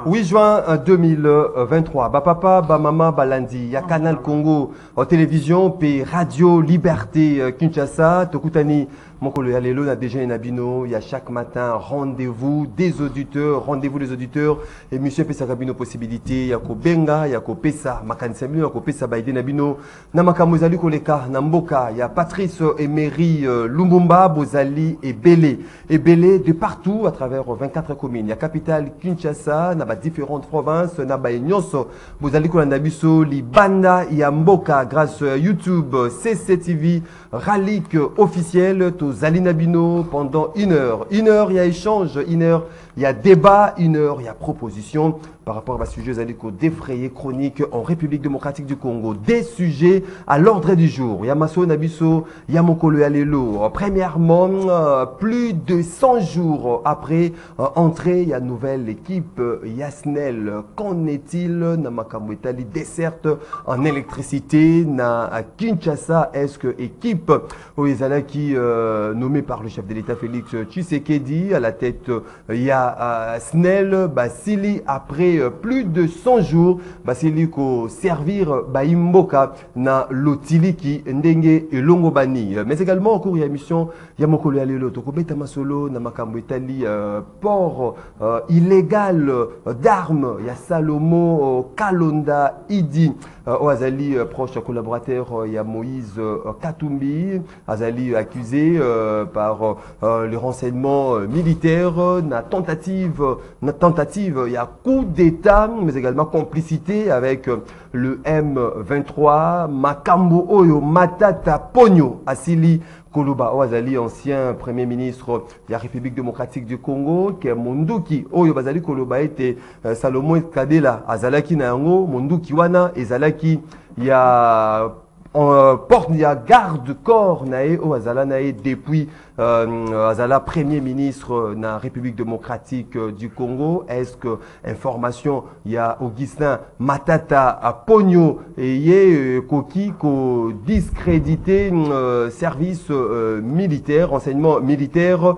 8 juin 2023. Ba papa, ba maman, ba lundi. Il y a Canal Congo, télévision, puis Radio Liberté Kinshasa. Tokutani, mon collègue Alélo, n'a déjà un abino. Il y a chaque matin rendez-vous des auditeurs, Et monsieur Pesa Gabino possibilité. Il y a Kobenga, il y a Kopesa, Makansemino, il y a Kopesa Baïden Abino. Namaka Mozali Koleka, Namboka. Il y a Patrice Emery Lumumba, Bozali et Belé. Et Belé de partout à travers 24 communes. Il y a capitale Kinshasa, il y a différentes provinces, il y a Nyonso, Bozali Kolandabiso, Libanda, il y a Mboka grâce à YouTube, CCTV, Ralik officiel, Tozali Nabino pendant 1 heure. 1 heure, il y a échange, 1 heure, il y a débat, 1 heure, il y a proposition par rapport à ce sujet Zaliko défrayé chronique en République démocratique du Congo. Des sujets à l'ordre du jour. Il y a Masso Nabiso, il y a Mokolo Alelo. Premièrement, plus de 100 jours après entrée, il y a nouvelle équipe Yasnel. Qu'en est-il? Namakamwetali desserte en électricité na Kinshasa. Est-ce que équipe Oezalaki nommée par le chef de l'État Félix Tshisekedi à la tête, il y a Snell Basili après plus de 100 jours, Basili ko servir Baimboka na Lotiliki Ndenge et Longobani. Mais également au cours de l'émission, il y a Mokolo Alelo, Tokobeta Masolo, Namakambo Itali, port illégal d'armes, il y a Salomo Kalonda Idi, Oazali proche collaborateur, il y a Moïse Katumbi, Azali accusé par les renseignements militaires, na tentative, il y a coup d'État, mais également complicité avec le M23, Makambo Oyo, Matata Pogno, Asili Koloba Oazali, ancien premier ministre de la République démocratique du Congo, qui est Monduki Oyo Bazali Koloba était Salomon Kadela, Azalaki Nayango, Monduki Wana, Ezalaki, il y a porte, il y a garde-corps nae au Azala nae depuis Azala premier ministre de la République démocratique du Congo. Est-ce que information il y a Augustin Matata à Pogno et yé Koki ko discrédité service militaire, renseignement militaire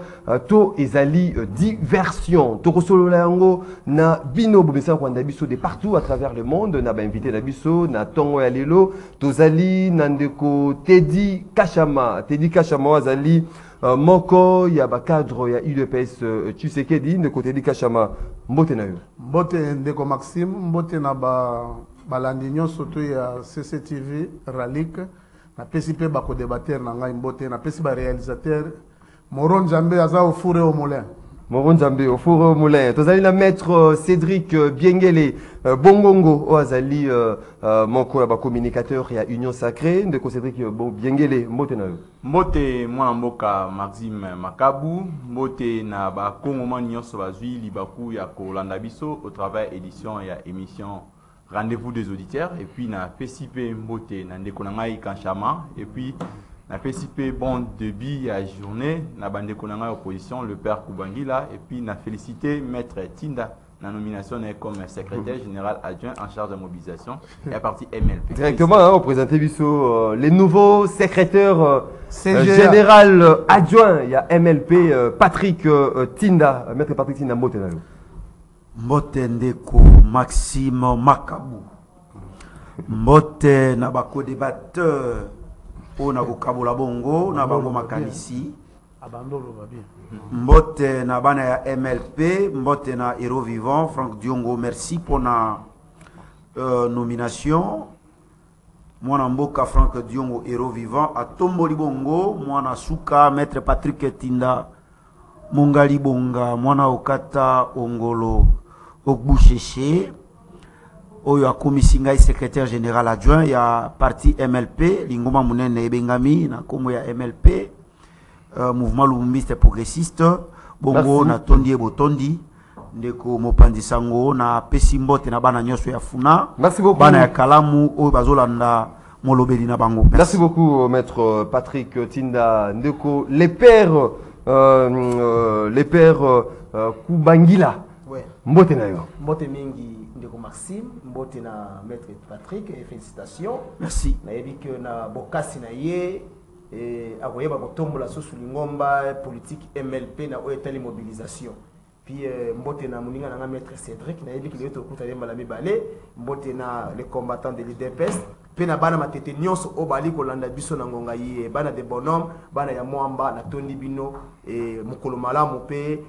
to ezali diversion. Toko solo lango na bino bobesa kwanda biso de partout à travers le monde na ba invité na biso na tongo ya lelo tozali Nandeko Teddy Kachama Azali Moko ya ba cadre ya UDPS Tshisekedi Ndeko Teddy Kachama mbote na yo mbote Ndeko Maxime mbote na balandi nyonso to ya CCTV Ralik na PCP ba ko débatteur na ngai mbote na PCP ba réalisateur Moron Njambe aza au fourre au moulin. Moron Jambe au four au moulin. Tozali la maître Cédric Biengele Bongongo Oazali moko ya ba communicateur ya Union Sacrée Ndeko Cédric Biengele mbote na yo. Mbote mwana mboka Maxime Makabu mbote na ba Congo nyonso bazwi libaku ya kolanda biso au travers édition ya émission Rendez-vous des auditeurs et puis na PCP mbote na Ndeko na ngai Kanchama et puis na PCP bon début à journée na bande konanga opposition le père Koubangila et puis na félicité maître Tinda la nomination comme secrétaire général adjoint en charge de mobilisation et à partie MLP. Directement on présentait biso les nouveaux secrétaires général adjoint il y a MLP Patrick Tinda maître Patrick Tinda mbote na yo. Mbote Ndeko Maxime Makabu mbote na bako débatteur na kokabola bongo na bango makanisi abandolo ba bien mbote na bana ya MLP mbote na Héros Vivant Franck Diongo merci pour na nomination mwana mboka Franck Diongo Héros Vivant atomboli bongo mwana suka maître Patrick Tinda Mongali bonga mwana okata ongolo okbusheshe oyo akomisi ngai secrétaire général adjoint ya parti MLP lingoma munene ebengami na komo ya MLP mouvement lumbiste progressiste bongo na tondi ebotondi ndeko mopandisango na pesi mbote na bana nyonso ya funa bana ya kalamu oyo bazolanda molobeli na bango. Merci beaucoup maître Patrick Tinda Ndeko les pères Koubangila mbote na yo mbote mingi Ndeko Maxime mbote na maître Patrick et félicitations merci na yebi que na bokasi na ye akoyeba kotombola so lingomba politique MLP na oyetali mobilisation puis mbote na muninga na maître Cédric na yebi ki to kuta yemba la mibale mbote na les combattants de l'IDPS pe na bana matete nyonso obali ko landa biso na ngonga yi bana de bonhomme bana ya mwamba na tondi bino mukolo malamu pe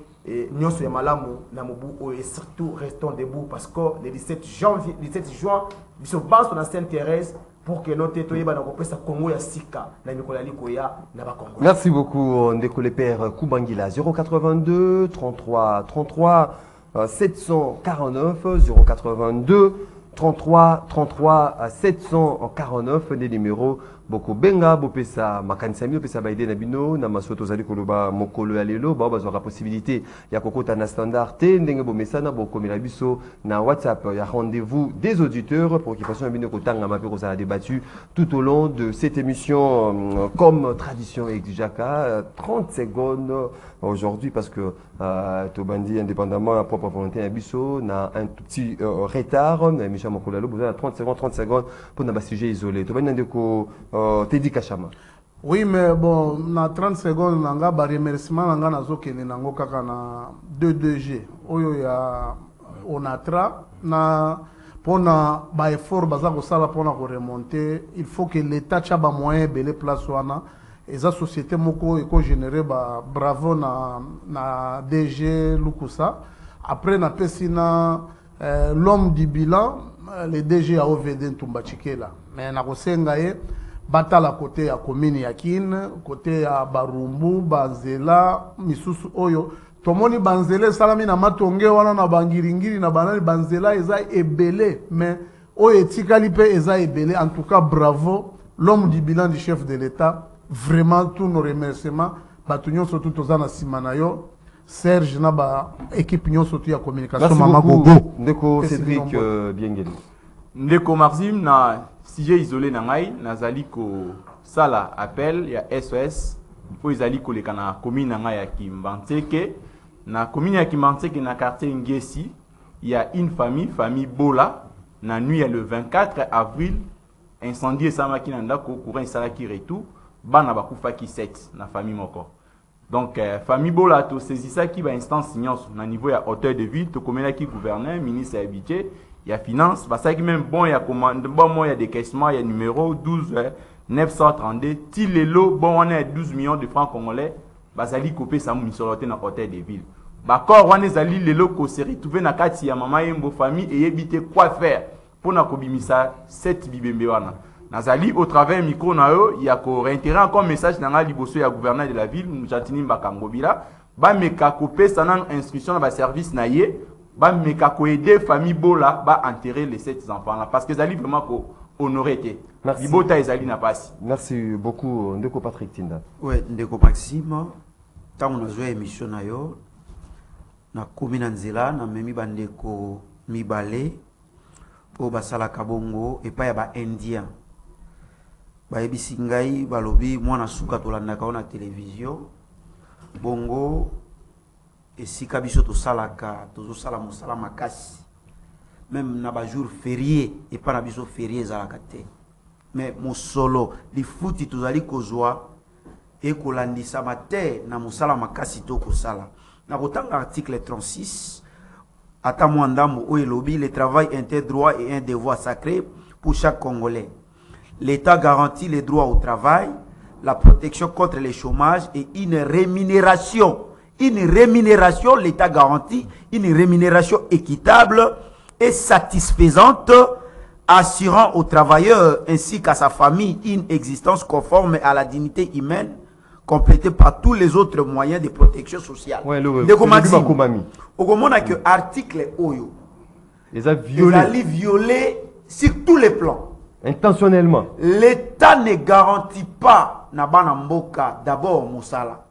nyonso ya malamu na mobu et surtout restons debout parce que le 17 juin biso banso na Sainte-Thérèse pour que notre toyeba na kopesa Congo ya sika na mikolo liko ya na ba Congo. Merci beaucoup ndeko le père Kubangila 082 33 33 749 082 33 33 749 des numéros boko benga bopesa makanisami bopesa baide na bino na masoto zali koloba mokolo ya lelo ba bazwa possibilité ya kokota na standard te ndenge bomesana bokomela biso na WhatsApp ya rendez-vous des auditeurs pour occupation ya bino kotanga mape ko sala débattu tout au long de cette émission comme tradition exijaka 30 secondes aujourd'hui parce que Tobandi indépendamment à propre volonté à biso na un tout petit retard na émission mokolo ya lelo besoin 30 secondes pour na sujet isolé Tobandi ndeko Teddy Kachama. Oui, mais bon, na 30 secondes, nanga ba remerciement nanga nazo kene nango kaka na 2G. Oyo ya Onatra na pona ba effort baza ko sala pona ko remonter, il faut que l'état cha ba moyen belé place wana. Eza société moko eko générer ba bravo na DG Lukusa. Après na pesina l'homme du bilan, le DG a OVD Ntumba Chikela. Mais na ko senga ye batala côté ya commune ya Kin, côté ya Barumbu, Banzela, misusu oyo. Tomoni Banzela salami na matonge wana na bangiringiri na banani Banzela eza ebele, mais oyo etikali pe eza ebele. En tout cas, bravo, l'homme du bilan du chef de l'État. Vraiment, tous nos remerciements. Batu nyonso tout ozana simanayo. Serge na ba équipe nyonso tout ya communication. Mama Gogo. Ndeko Cédric Biengeli. Ndeko Maxime na sujet isolé na ngai nazali ko sala appel ya SOS po izali ko leka na commune na ngai ya Kimbanteke na commune ya Kimbanteke na quartier Ngesi il y a une famille Bola na nuit le 24 avril incendie samaki na ndako courant salaki retou bana bakufa ki 7 na famille moko donc famille Bola to saisissa ki ba instance nyonso na niveau ya hauteur de ville to komela ki gouverneur ministre ya budget il y a finance, parce que même bon il y a commande, bon moi il y a décaissement, il y a numéro 12 932, til le lot bon on est 12 millions de francs congolais, basali coupé ça misoloté dans hôtel des villes. D'accord, on est allé le lot ko série trouver na kati ya mama yembo famille et éviter quoi faire pour na kobimisa 7 bibembe wana. Nazali au travers micro na yo, il y a ko réitérer encore message na liboso ya gouverneur de la ville, Mujatini Mbakangobila, ba meka coupé ça nan instruction na ba service na ye. Ba meka ko aider famille Bola ba enterrer les 7 enfants là parce que zali vraiment ko honorer été. Libota ezali na pasi. Merci beaucoup ndeko Patrick Tinda. Ouais, ndeko Maxime, tant on a joué émission na yo na commune Nzela na memi bandeko mibale po basala kabongo et pa ya ba indien. Ba yebisi ngai balobi mwana suka tolandaka na télévision. Bongo et si kabiso to salaka to sala musala makasi même na ba jour férié et pas na biso férié zalakate mais musolo li futi tozali kozwa et kolandisa mate na musala makasi to ko sala na kotanga article 36 ata mwandambo o elobi le travail est un droit et un devoir sacré pour chaque Congolais. L'État garantit les droits au travail, la protection contre le chômage et une rémunération. L'État garantit une rémunération équitable et satisfaisante, assurant aux travailleurs ainsi qu'à sa famille une existence conforme à la dignité humaine, complétée par tous les autres moyens de protection sociale. Ouais, au moment que l'article Oyo les a violé sur tous les plans. Intentionnellement. L'État ne garantit pas Nabana Mboka d'abord Moussala.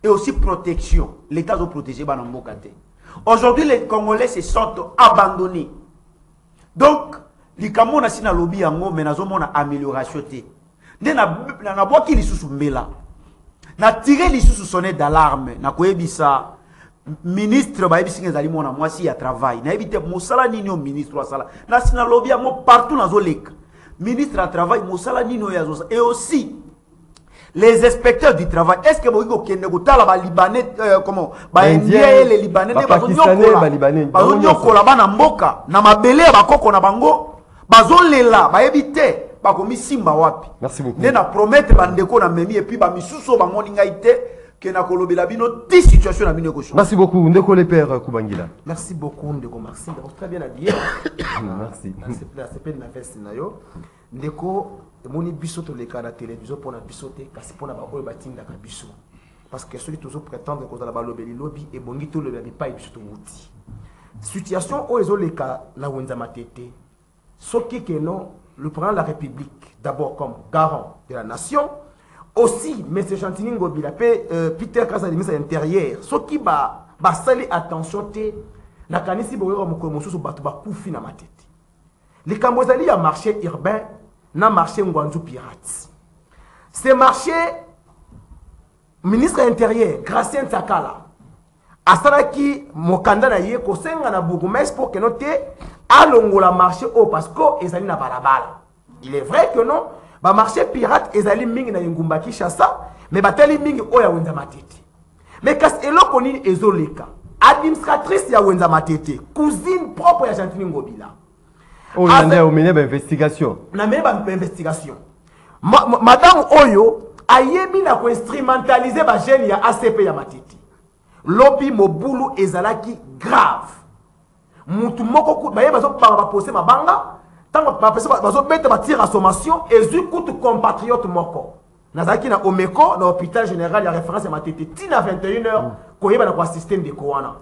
Et aussi protection. L'État doit protéger Banamboka. Aujourd'hui, les Congolais se sentent abandonnés. Donc, les Camerounais sont dans le lobby, mais nous avons une amélioration. Nous avons qui les sous-mbela. Nous avons tiré les sous-sonnets d'alarme. Nous avons dit ça. Ministre, moi si il y a travail. Nous avons dit Moussala Nino, ministre, nous avons dans le lobby partout dans le lek. Ministre à travail, Moussala Nino, et aussi. les inspecteurs du travail, est-ce que vous avez les Libanais, comment, Indien, les Libanais, les Pakistanais, les Libanais, na mboka, na mabele ya bakoko na bango, bazolela, ba éviter, ba komi simba wapi. Merci beaucoup. Ne na promettre bandeko na memi et puis ba misuso ba moninga ite que na kolobela bino ti situation na bino ko. Merci beaucoup, Ndeko le père Kubangila. Merci beaucoup, Ndeko Maxime. Très bien habillé. Merci. C'est pas une veste na yo. Ndeko moni biso to leka na télévision pour na biso te kasi pour na ba oyo batinda ka biso. Parce que ceux qui toujours prétendent que la balobeli lobby et bongi to le pas biso to wuti. Situation oyo ezoleka na wenza matete. Soki que non, le président de la République d'abord comme garant de la nation. Aussi, M. Chantini Ngobila, Peter Kasa, le ministre de l'Intérieur, ce qui va sali attention, na kanisi boyo mokomoso so batu ba kufi na matete. Les Cambozali a marché urbain, na marché Ngwanzu Pirates. Ce marché, ministre de l'Intérieur, Gracien Takala, a salaki mokanda na ye ko senga na bourgmestre pour que note alongola marché au parce que ezali na balabala. Il est vrai que non. Ba marché pirate ezali mingi na Ngumba Kinshasa mais bateli mingi oya wenza matete mais kas eloko nini ezoleka administratrice ya wenza matete cousine propre ya Chantini Ngobila oh il y a une investigation na mene ba investigation madame oyo ayebi na ko instrumentaliser ba jeune ya ACP ya matete lobby mobulu ezalaki grave mutu moko ba yeba zo ba poser mabanga. Tant que batir à sommation et du coup compatriote moko nazaki na omeko na hôpital général ya référence à matete tina 21h ko yeba na ko assister ndeko wana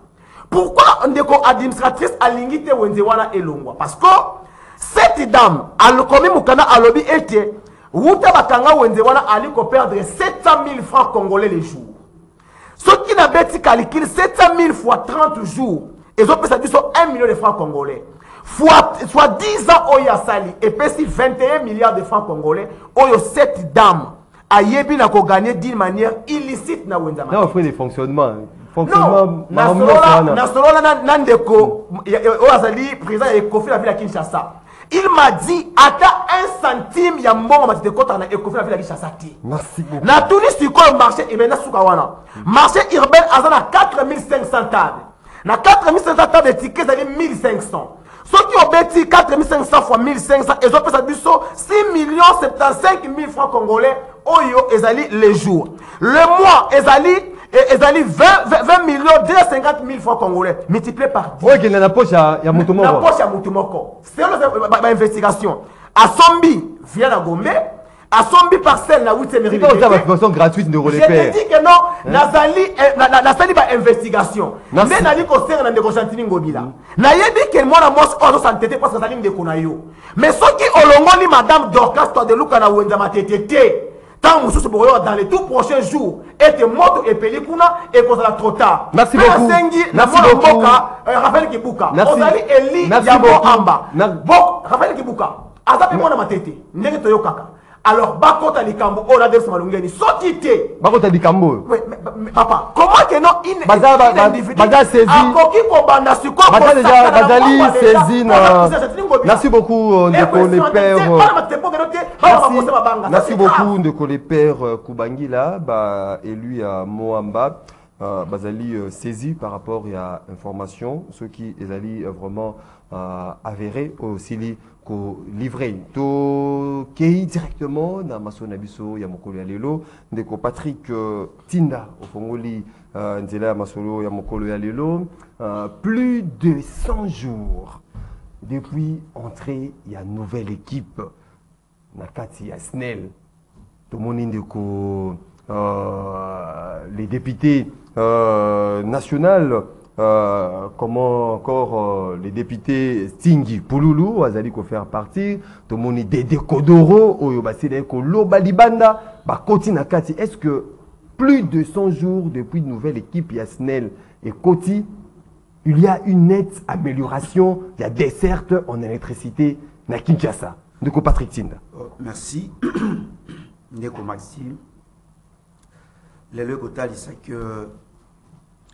pourquoi ndeko administratrice alingite wenze wana elongwa parce que cette dame alokomi mukana alobi ete wuta bakanga wenze wana ali ko perdre 700 000 francs congolais les jours ce qui n'a beti calcul 700 000 fois 30 jours et ont pesa biso 1 million de francs congolais soit 10 ans Oya Sali et puis 21 milliards de francs congolais Oyo cette dame a yebi na ko gagner d'une manière illicite na wenza non fait des fonctionnements non na solola nandeko Oya Sali président et Kofi la ville à Kinshasa il m'a dit ata 1 centime ya mbongo matete kota na Kofi la ville à Kinshasa ti merci beaucoup na tuni siko marché et maintenant suka wana marché urbain azana 4500 tables na 4500 tables de tickets c'est 1500. Ceux qui ont bêti 4500 fois 1500, ils ont fait ça 6 75 000 francs congolais. Oyo, ezali les jours. Le mois, ezali 20 millions 250 000 francs congolais. Multiplié par 10. Oui, il y a la poche à Moutoumoko. La poche à Moutoumoko. C'est l'investigation. À Sombi, vient à Gombe. À Sombi parcelle na 8e mairie. C'est une information gratuite de je te dis que non, nazali ba investigation. Mais nali ko senga na ndeko Chantini Ngobila. Na yebi que moi na mos ozo santete parce que zali ndeko na yo. Mais soki olongoli madame Dorcas to de luka na wenza matete. Tant mususu boyo dans les tout prochains jours et moto et pelikuna et cause la trop tard. Merci beaucoup. Merci beaucoup. Raphaël Kibuka. Ozali Eli Yabo Amba. Bon, Raphaël Kibuka. Azape mona matete. Ndenge toyo kaka. Alors, Bakota Likambo, on a des malungeni, sortité. Bakota Likambo. Papa, comment que non, il Baza saisi. Baza déjà, Bazali saisi. Merci beaucoup, Ndeko le père. Merci beaucoup, Ndeko le père Kubangila, élu à Moamba. Bazali saisi par rapport à l'information, ce qui est allé vraiment avéré aussi livré. To kei directement na maso nabiso ya mokolo ya lelo ndeko Patrick Tinda au Fongoli nzela masolo ya mokolo ya lelo plus de 100 jours depuis entrée ya nouvelle équipe na kati ya SNEL to moni ndeko les députés nationaux comment encore les députés Stingi Pouloulou azali ko faire partie to moni Dede Kodoro oyo basile ko loba libanda ba koti na kati. Est-ce que plus de 100 jours depuis une nouvelle équipe Yasnel et Koti il y a une nette amélioration, il y a des certes en électricité na Kinshasa? Ndeko Patrick Tinda. Merci. Ndeko Maxime. Le Kotali c'est que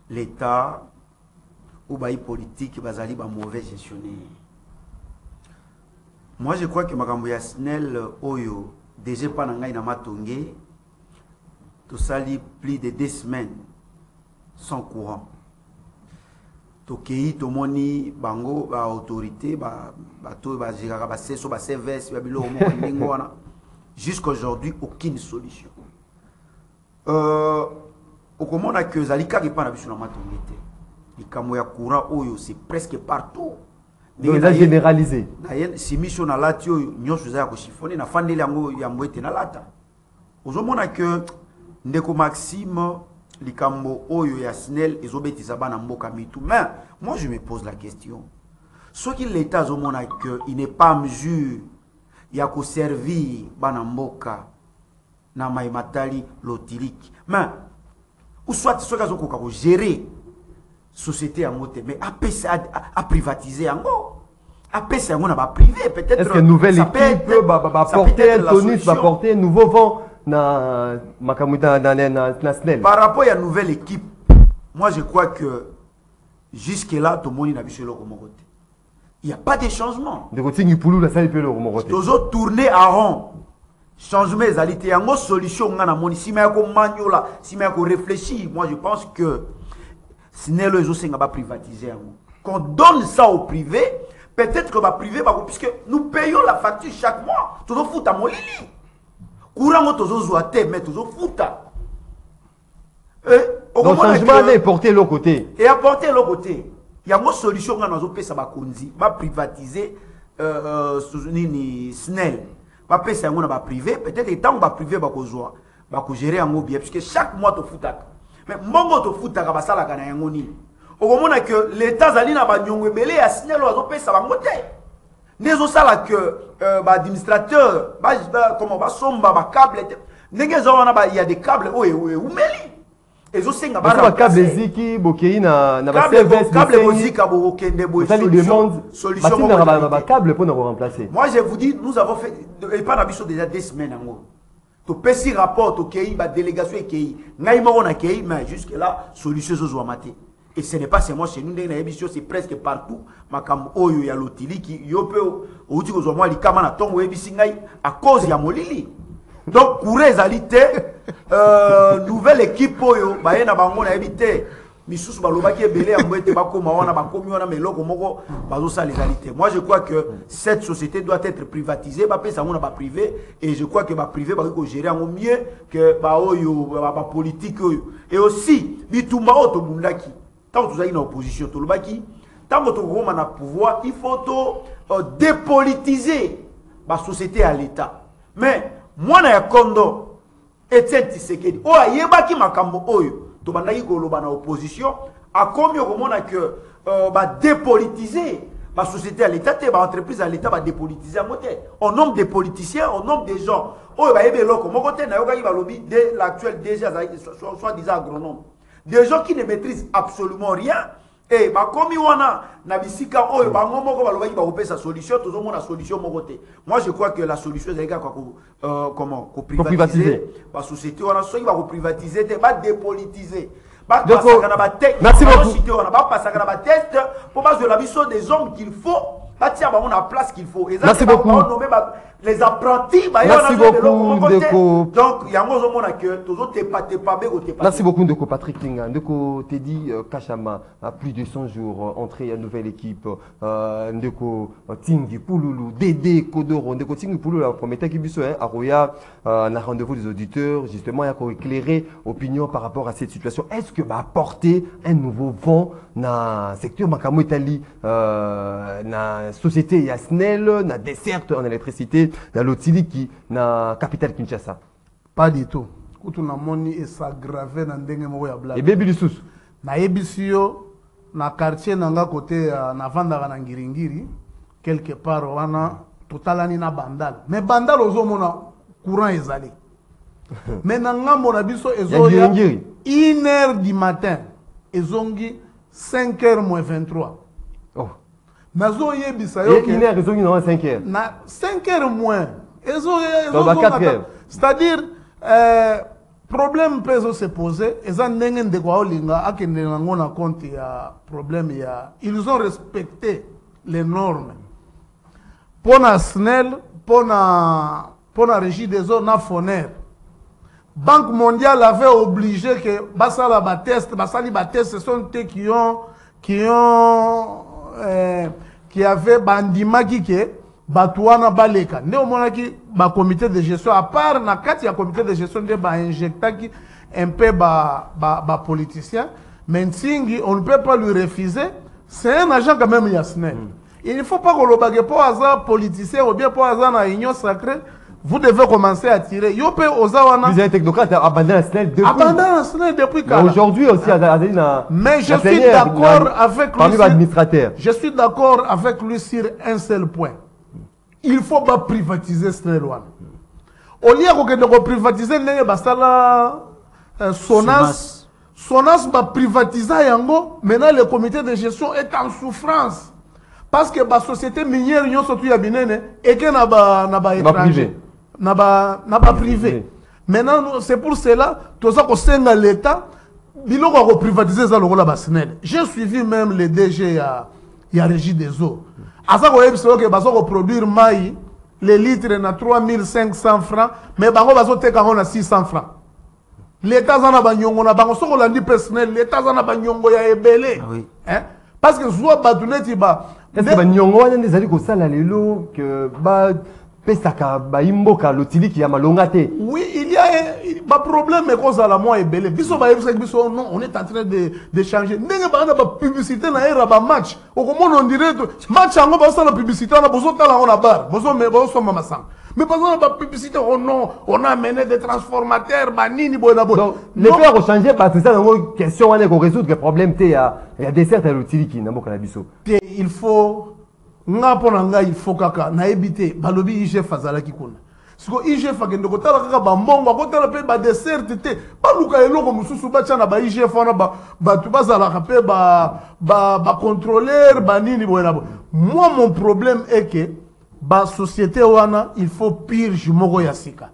l'État ou bail politique bazali ba mauvais gestionnaire. Moi je crois que makambo ya SNEL oyo déjà pas na ngai na matongé tout ça plus de 2 semaines sans courant. Tokei tomoni bango ba autorité ba to ba gérera ba seso ba service ba bilo mo ndingwana. Jusqu'à aujourd'hui aucune solution. Au komona que zalika ki pa na biso na matongete. Likambo ya courant oyo c'est presque partout. Donc là généralisé. D'ailleurs si mission na lati oyo nyonso za ko chiffoner na fandeli yango ya mbwete na lata. Ozomona que ndeko Maxime likambo oyo ya SNEL ezobetisa bana mboka mitu. Mais moi je me pose la question. Ce qui l'état ozomona que il n'est pas en mesure ya ko servir bana mboka na maimatali lotiliki. Mais ou soit ce cas ko ko gérer société en moté mais à privatiser yango. Après c'est yango na ba privé peut-être. Est-ce que nouvelle équipe va porter un tonus, va porter un nouveau vent na makamuta na SNEL? Par rapport à la nouvelle équipe, moi je crois que jusque là tout le monde n'a vu sur le côté. Il n'y a pas de changement. De côté ni poulou la salle peut le remonter. Toujours tourner à rond. Changement égalité, il y a une solution ngana moni si mais ko maniola, si mais ko réfléchir, moi je pense que SNEL les autres pas privatiser. Qu'on donne ça au privé, peut-être que va privé puisque nous payons la facture chaque mois. Toujours fout à molili. Courant toujours zoate mais toujours fouta. Donc changement est porté l'autre côté. Et apporter l'autre côté. Il y a une solution quand nous payons ça va konzi, va privatiser SNEL. Va payer ça on va privé, peut-être et tant on va privé va kozwa, va ko gérer en bien puisque chaque mois to fouta. Mais mongo to fouta ka basala kana yango ni. Okomona que l'état zali na ba nyongwe belé ya SNEL ozo payer ça va monter. Nezo sala que administrateur comment va somba ba câble ndenge zo wana ba il y a des câbles ou meli ezo senga ba câble ziki bokei na ba service câble bozika bokende bo solution ba câble pour nous remplacer. Moi je vous dis nous avons fait et pas na biso déjà 2 semaines ngo to pesi rapport to kei ba délégation kei ngai moko na kei mais jusque là solution zo zo maté. Et ce n'est pas seulement chez nous, c'est presque partout. Makam oyo ya lotili qui yope outi ko zo moi likama na tongo ebisingai à cause ya molili. Donc courez alité nouvelle équipe oyo ba yena bango na ebité misusu balobaki ebele ya mbwete bakoma wana bakomi wana meloko moko bazo sa les alité. Moi je crois que cette société doit être privatisée, ba pesa ngona ba privé et je crois que ba privé ba ko gérer en mieux que ba oyo ba politique oyo. Et aussi bitumba oto bundaki. Tant que vous avez une opposition, tant que vous avez un pouvoir, il faut dépolitiser la société à l'État. Mais moi, je suis Kondo, Etienne Tshisekedi, oh, il y a qui makambo oyo, to bandaki ko loba na opposition, a combien comment que dépolitiser la société à l'État, l'entreprise à l'État va dépolitiser à côté. On nomme des politiciens, on nomme des gens. Oh, il va y avoir l'autre, mon côté, il va lobby de l'actuel déjà, soit disant agronome. Des gens qui ne maîtrisent absolument rien. Et comme il y a Nabisika, oh, il va sa solution, tout le monde a solution mon côté. Moi, je crois que la solution, c'est comment privatiser la société, on a il va privatiser, il va dépolitiser. Merci beaucoup. On va passer à la test pour passer la mission des hommes qu'il faut. On a la place qu'il faut. Merci beaucoup. Les apprentis, merci beaucoup Ndeko. Donc il y a un que toujours merci beaucoup Ndeko Patrick Tinga. Ndeko Teddy Kachama a plus de 100 jours entré à nouvelle équipe. Ndeko Tingi Pouloulou, Dédé Kodoro, Ndeko Tingi Pouloulou la promettait qu'il biso à Roya un rendez-vous des auditeurs justement il y a éclairer opinion par rapport à cette situation. Est-ce que va apporter un nouveau vent dans secteur Makamo Italie na société ya SNEL na desserte en électricité dans l'Otili qui na capitale Kinshasa? Pas du tout. Kutu na moni et s'aggraver na ndenge moko ya blague. Et baby lisusu. Na yebisio na quartier nanga côté na vanda na ngiringiri quelque part wana totalani na bandal. Mais bandal ozomona courant ezali. Mais na ngambo na biso ezoya 1h du matin ezongi 5h moins 23. Oh. Nazo yebisa yo ke 1h ezongi na 5h. Na 5h moins. C'est-à-dire problème peut se poser et ça ndenge ndeko olinga akende nango na compte ya problème ya ils ont respecté les normes. Pour la SNEL, pour la régie des eaux na FONER. Banque mondiale avait obligé que basala ba test, ce sont eux qui avaient bandima qui batouana baleka. Néomonaki ba comité de gestion à part na kati ya comité de gestion de ba injecta qui un peu ba politicien, mais on ne peut pas lui refuser. C'est un agent quand même Yasnel. Il ne faut pas que le bague pour hasard politicien ou bien pour hasard dans l'union sacrée. Vous devez commencer à tirer. Vous avez technocrate abandonné la SNEL depuis. Abandonné la SNEL depuis quand? Aujourd'hui aussi, mais je suis d'accord avec lui. Je suis d'accord avec lui sur un seul point. Il faut pas privatiser SNEL. Au lieu de privatiser Sonas, Sonas va privatiser Yango. Maintenant, le comité de gestion est en souffrance. Parce que la société minière, et que n'a pas étranger. N'a pas privé. Maintenant, c'est pour cela que nous avons l'État. Il a privatisé ça. J'ai suivi même les DG à Régie des eaux. À ça, on va produire maïs, les litres à 3500 francs, mais on va 600 francs. L'État en a banyongo na bango soko landi personnel l'État en a banyongo ya ebele. Parce que soit batuneti ba est-ce que banyongo wana ndezali ko sala lelo que ba pesaka ba imboka lotili qui a malongate. Oui, il y a un problème mais cause à la moi ebele. Biso ba yebisa biso non, on est en train de changer. Ndenge ba na ba publicité na era ba match. O comment on dirait match ngo ba sala publicité na bozo tala on a bar. Bozo me bozo mama sang. Mais par exemple, la publicité, oh non, on a amené des transformateurs, banini, bonabo. Donc, les faire changer, parce que ça, c'est une question, on est qu'on résout le problème, il y a des certes à l'outil qui n'a pas de il faut, il faut kaka, na éviter, balobi IG fazala ki kuna. Si ko IG fakende ko tala kaka ba mbongo, ko tala pe ba dessert te, ba luka eloko mususu ba tshana ba IG fana ba tu bazala ka ba contrôleur, banini, bonabo. Moi, mon problème est que ba société wana il faut purge moko ya sika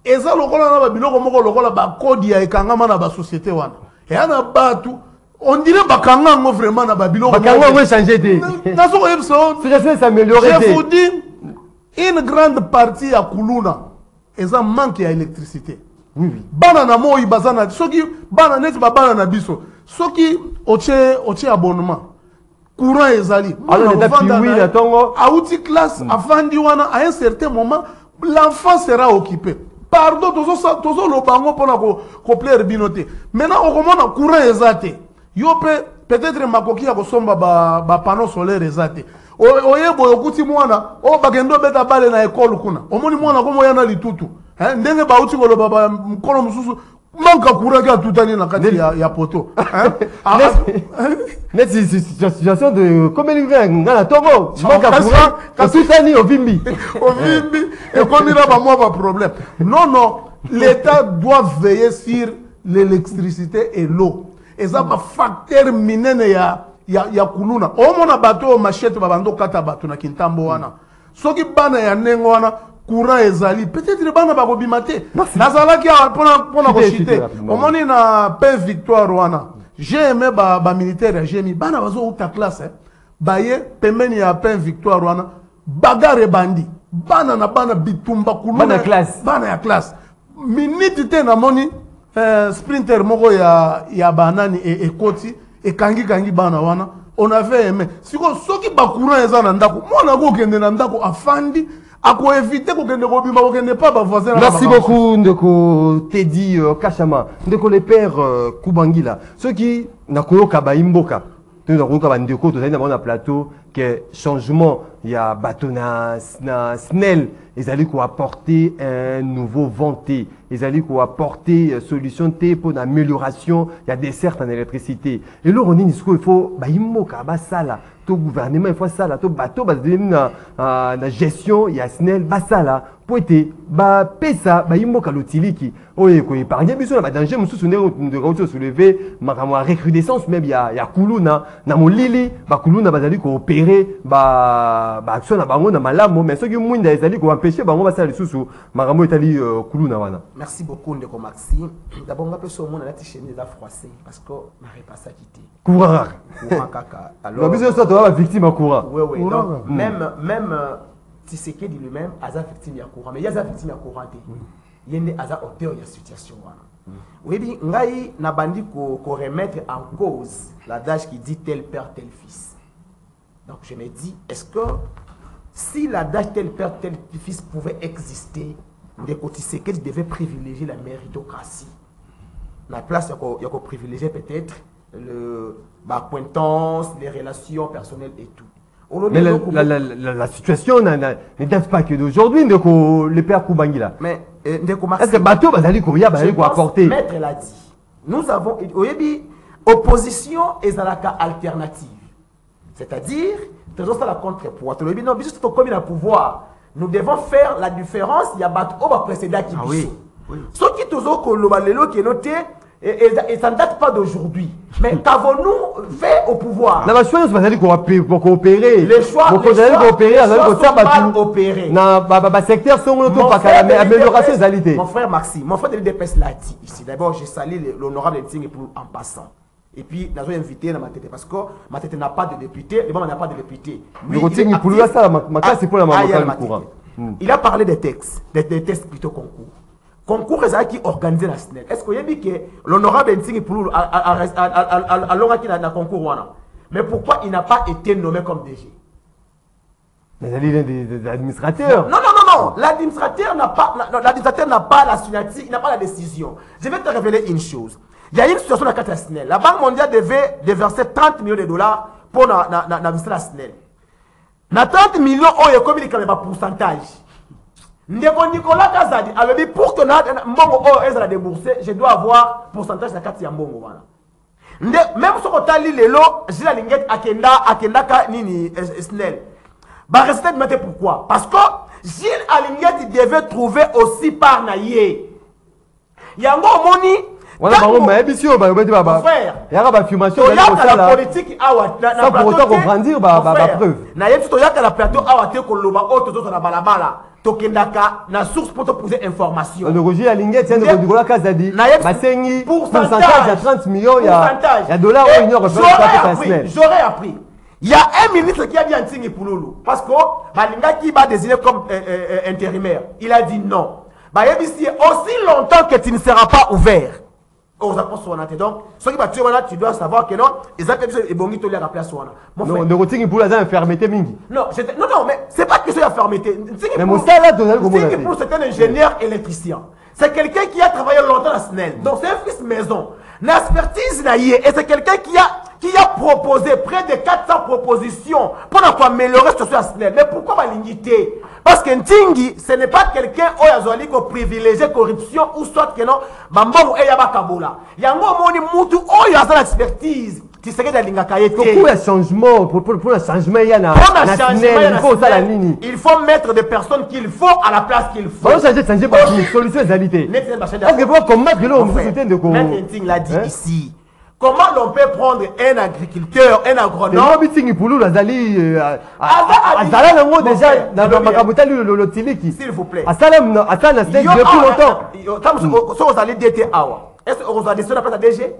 eza lokola na ba biloko moko lokola ba code ya ekangama na ba société wana et ana batu on dirait ba kangango vraiment na ba biloko kangango changer de na so ebso c'est s'améliorer. Je vous dis une grande partie ya kuluna eza manque ya électricité. Oui. Bana na moi bazana soki bana net ba bana na biso soki oche abonnement courant ezali. Alors, à outil classe, avant d'y à un certain moment, l'enfant sera occupé. Pardon, tous le bango pour coupler binoté. Maintenant, on commence courant ezate. Yo peut-être makoki ya kosomba ba panneau solaire ezate. Oyebo yokuti mwana, o bagendo beta bale na école kuna. Omoni mwana komo yana litutu. Ndenge ba outil ko ba mkono mususu. Manque courant qui a tout année dans le ya poteau. Mais c'est une situation de comme il vient dans la Togo. Manque courant quand tout année au Vimbi. Au Vimbi et comme il a pas moi problème. Non, l'État doit veiller sur l'électricité et l'eau. Et ça va facteur minene ya kuluna. O mona bateau machette babando kata bateau na kintambo wana. Soki bana ya nengo wana courant ezali peut-être bana ba kobimate nazala ki pona ko chiter omoni na paix victoire wana j'ai aimé ba militaire j'ai mis bana bazo uta classe baye pembeni ya paix victoire wana bagare bandi bana na bana bitumba kuluna bana ya classe minute te na moni sprinter moko ya banani et koti et kangi bana wana on avait aimé siko soki ba courant ezana ndako mona ko kende na ndako afandi. Merci beaucoup Ndeko Teddy Kachama, Ndeko le père Kubangila. Ceux qui n'ont pas imboka, nous n'avons pas Ndeko, nous avons un plateau que changement, il y a Batona, Snell, ils allaient apporter un nouveau vanté, ils allaient apporter solution pour l'amélioration, il y a des certes en électricité. Et là on dit il faut imboka, basala. Tout gouvernement il faut ça là, tout bateau na gestion il y a Snell basala pour être pesa imboka lotiliki oye ko épargner biso na danger mususu de retour soulever makamo recrudescence même il y a kuluna na molili kuluna bazali ko opérer action na bango na malamu mais ceux qui mwinda ezali ko empêcher bango basala lisusu makamo etali kuluna wana. Merci beaucoup Ndeko Maxime. D'abord on va passer au monde la t-shirt là froissé parce que ma répasse a quitté. Courant kaka. Alors biso ça doit victime à courant. Oui. Donc même Tshisekedi lui-même a victime à courant mais il y a victime à courant. yende aza auteur ya situation wana. Oui, ngai na bandi ko remettre en cause l'adage qui dit tel père tel fils. Donc je me dis, est-ce que si l'adage tel père tel fils pouvait exister, de côté c'est qu'elle devait privilégier la méritocratie. La place il y a privilégier peut-être l'acquaintance, les relations personnelles et tout. Mais la situation ne date pas que d'aujourd'hui, les pères Koubangila. Mais est-ce que bateau bazali koya bazali ko apporter? Maître l'a dit. Nous avons opposition et zalaka alternative. C'est-à-dire, toujours ça la contre-pouvoir. Tu le dis non, juste comme il a pouvoir. Nous devons faire la différence. Il y a bateau au précédent qui oui. Ce qui toujours qui est noté. Et ça ne date pas d'aujourd'hui. Mais qu'avons-nous fait au pouvoir? La choix, c'est pour coopérer. Les choix sont mal opérés. Dans secteur, amélioration des qualités. Mon frère Maxime, mon frère de l'IDPS l'a dit ici. D'abord, je salue l'honorable Nting en passant. Et puis, nous avons invité ma tête parce que ma tête n'a pas de député, le n'a pas de député. Il a parlé des textes, des tests plutôt concours. Concours qui organisé la SNEL. Est-ce que vous avez dit que l'honorable Ntingi Pouloulou a l'honorable qui a un concours? Mais pourquoi il n'a pas été nommé comme DG? Mais il est des administrateurs. Non. L'administrateur n'a pas la signature, il n'a pas la décision. Je vais te révéler une chose. Il y a une situation dans la SNEL. La Banque mondiale devait déverser 30 millions de dollars pour la SNEL. Na 30 millions, il y a combien de pourcentage? Ndeko Nicolas Kazadi avait dit pour que Mbongo ait déboursé, je dois avoir pourcentage de la carte ya Mbongo. Même si on a lu les lots, Gilles Alinguet Akenda ka nini SNEL. Bah résultat de pourquoi? Parce que Gilles Alinguet devait trouver aussi par naïe. Yango moni. Voilà, frère. Il y a une fumation. Il y a la politique sans pour autant comprendre preuve. Naïe tout il y a la plateau awate koloba auto na balabala. Tokendaka na source pour te poser information. Le Roger Alinguet tient de Nicolas Kazadi. Basengi pourcentage à 30 millions, il y a dollars ou une heure. J'aurais appris. Il y a un ministre qui a dit Ntingi Pouloulou parce que Balinga qui va désigner comme intérimaire. Il a dit non. Aussi longtemps que tu ne seras pas ouvert. Donc, ce qui va tuer, tu dois savoir que non, ils ont fait bon to la place. Non, de Ntingi Pouloulou a fermeté mingi. Non, mais c'est pas que c'est la fermeté. Mais mon salaire Ntingi Pouloulou, c'est un ingénieur électricien. C'est quelqu'un qui a travaillé longtemps à SNEL. Donc, c'est un fils maison. L'expertise et c'est quelqu'un qui a proposé près de 400 propositions pour améliorer ce situation à SNEL. Mais pourquoi l'ingité? Parce que Ntingi, ce n'est pas quelqu'un qui a privilégié corruption ou soit que non, Bambon et Yabakabola. Il y a un moment où il y a l'expertise. Tu sais que pour le changement, pour le changement, il y a il faut mettre des personnes qu'il faut à la place qu'il faut. Il faut changer par solution des alités. Est-ce que vous combattre Maître Nting l'a dit ici. Comment l'on peut prendre un agriculteur, un agronome? S'il vous plaît. Depuis longtemps. Vous allez DT Awa. Est-ce que vous allez la place à DG?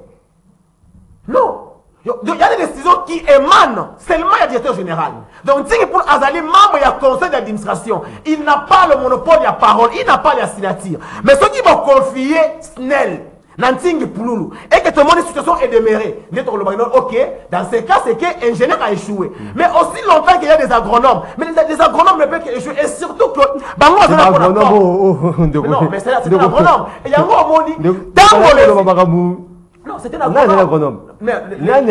Non. Il y a des décisions qui émanent seulement à directeur général. Donc, pour Azali, membre du conseil d'administration, il n'a pas le monopole de la parole, il n'a pas la signature. Mais ceux qui vont confier SNEL, Nantingi Pouloulou, et que tout le monde, situation est demeurée. Ok, dans ce cas, c'est qu'un ingénieur a échoué. Mais aussi longtemps qu'il y a des agronomes. Mais les agronomes ne peuvent qu'échouer. Et surtout que. Non, mais c'est un agronome. Et il y a un mot. Non, c'était un agronome. Non,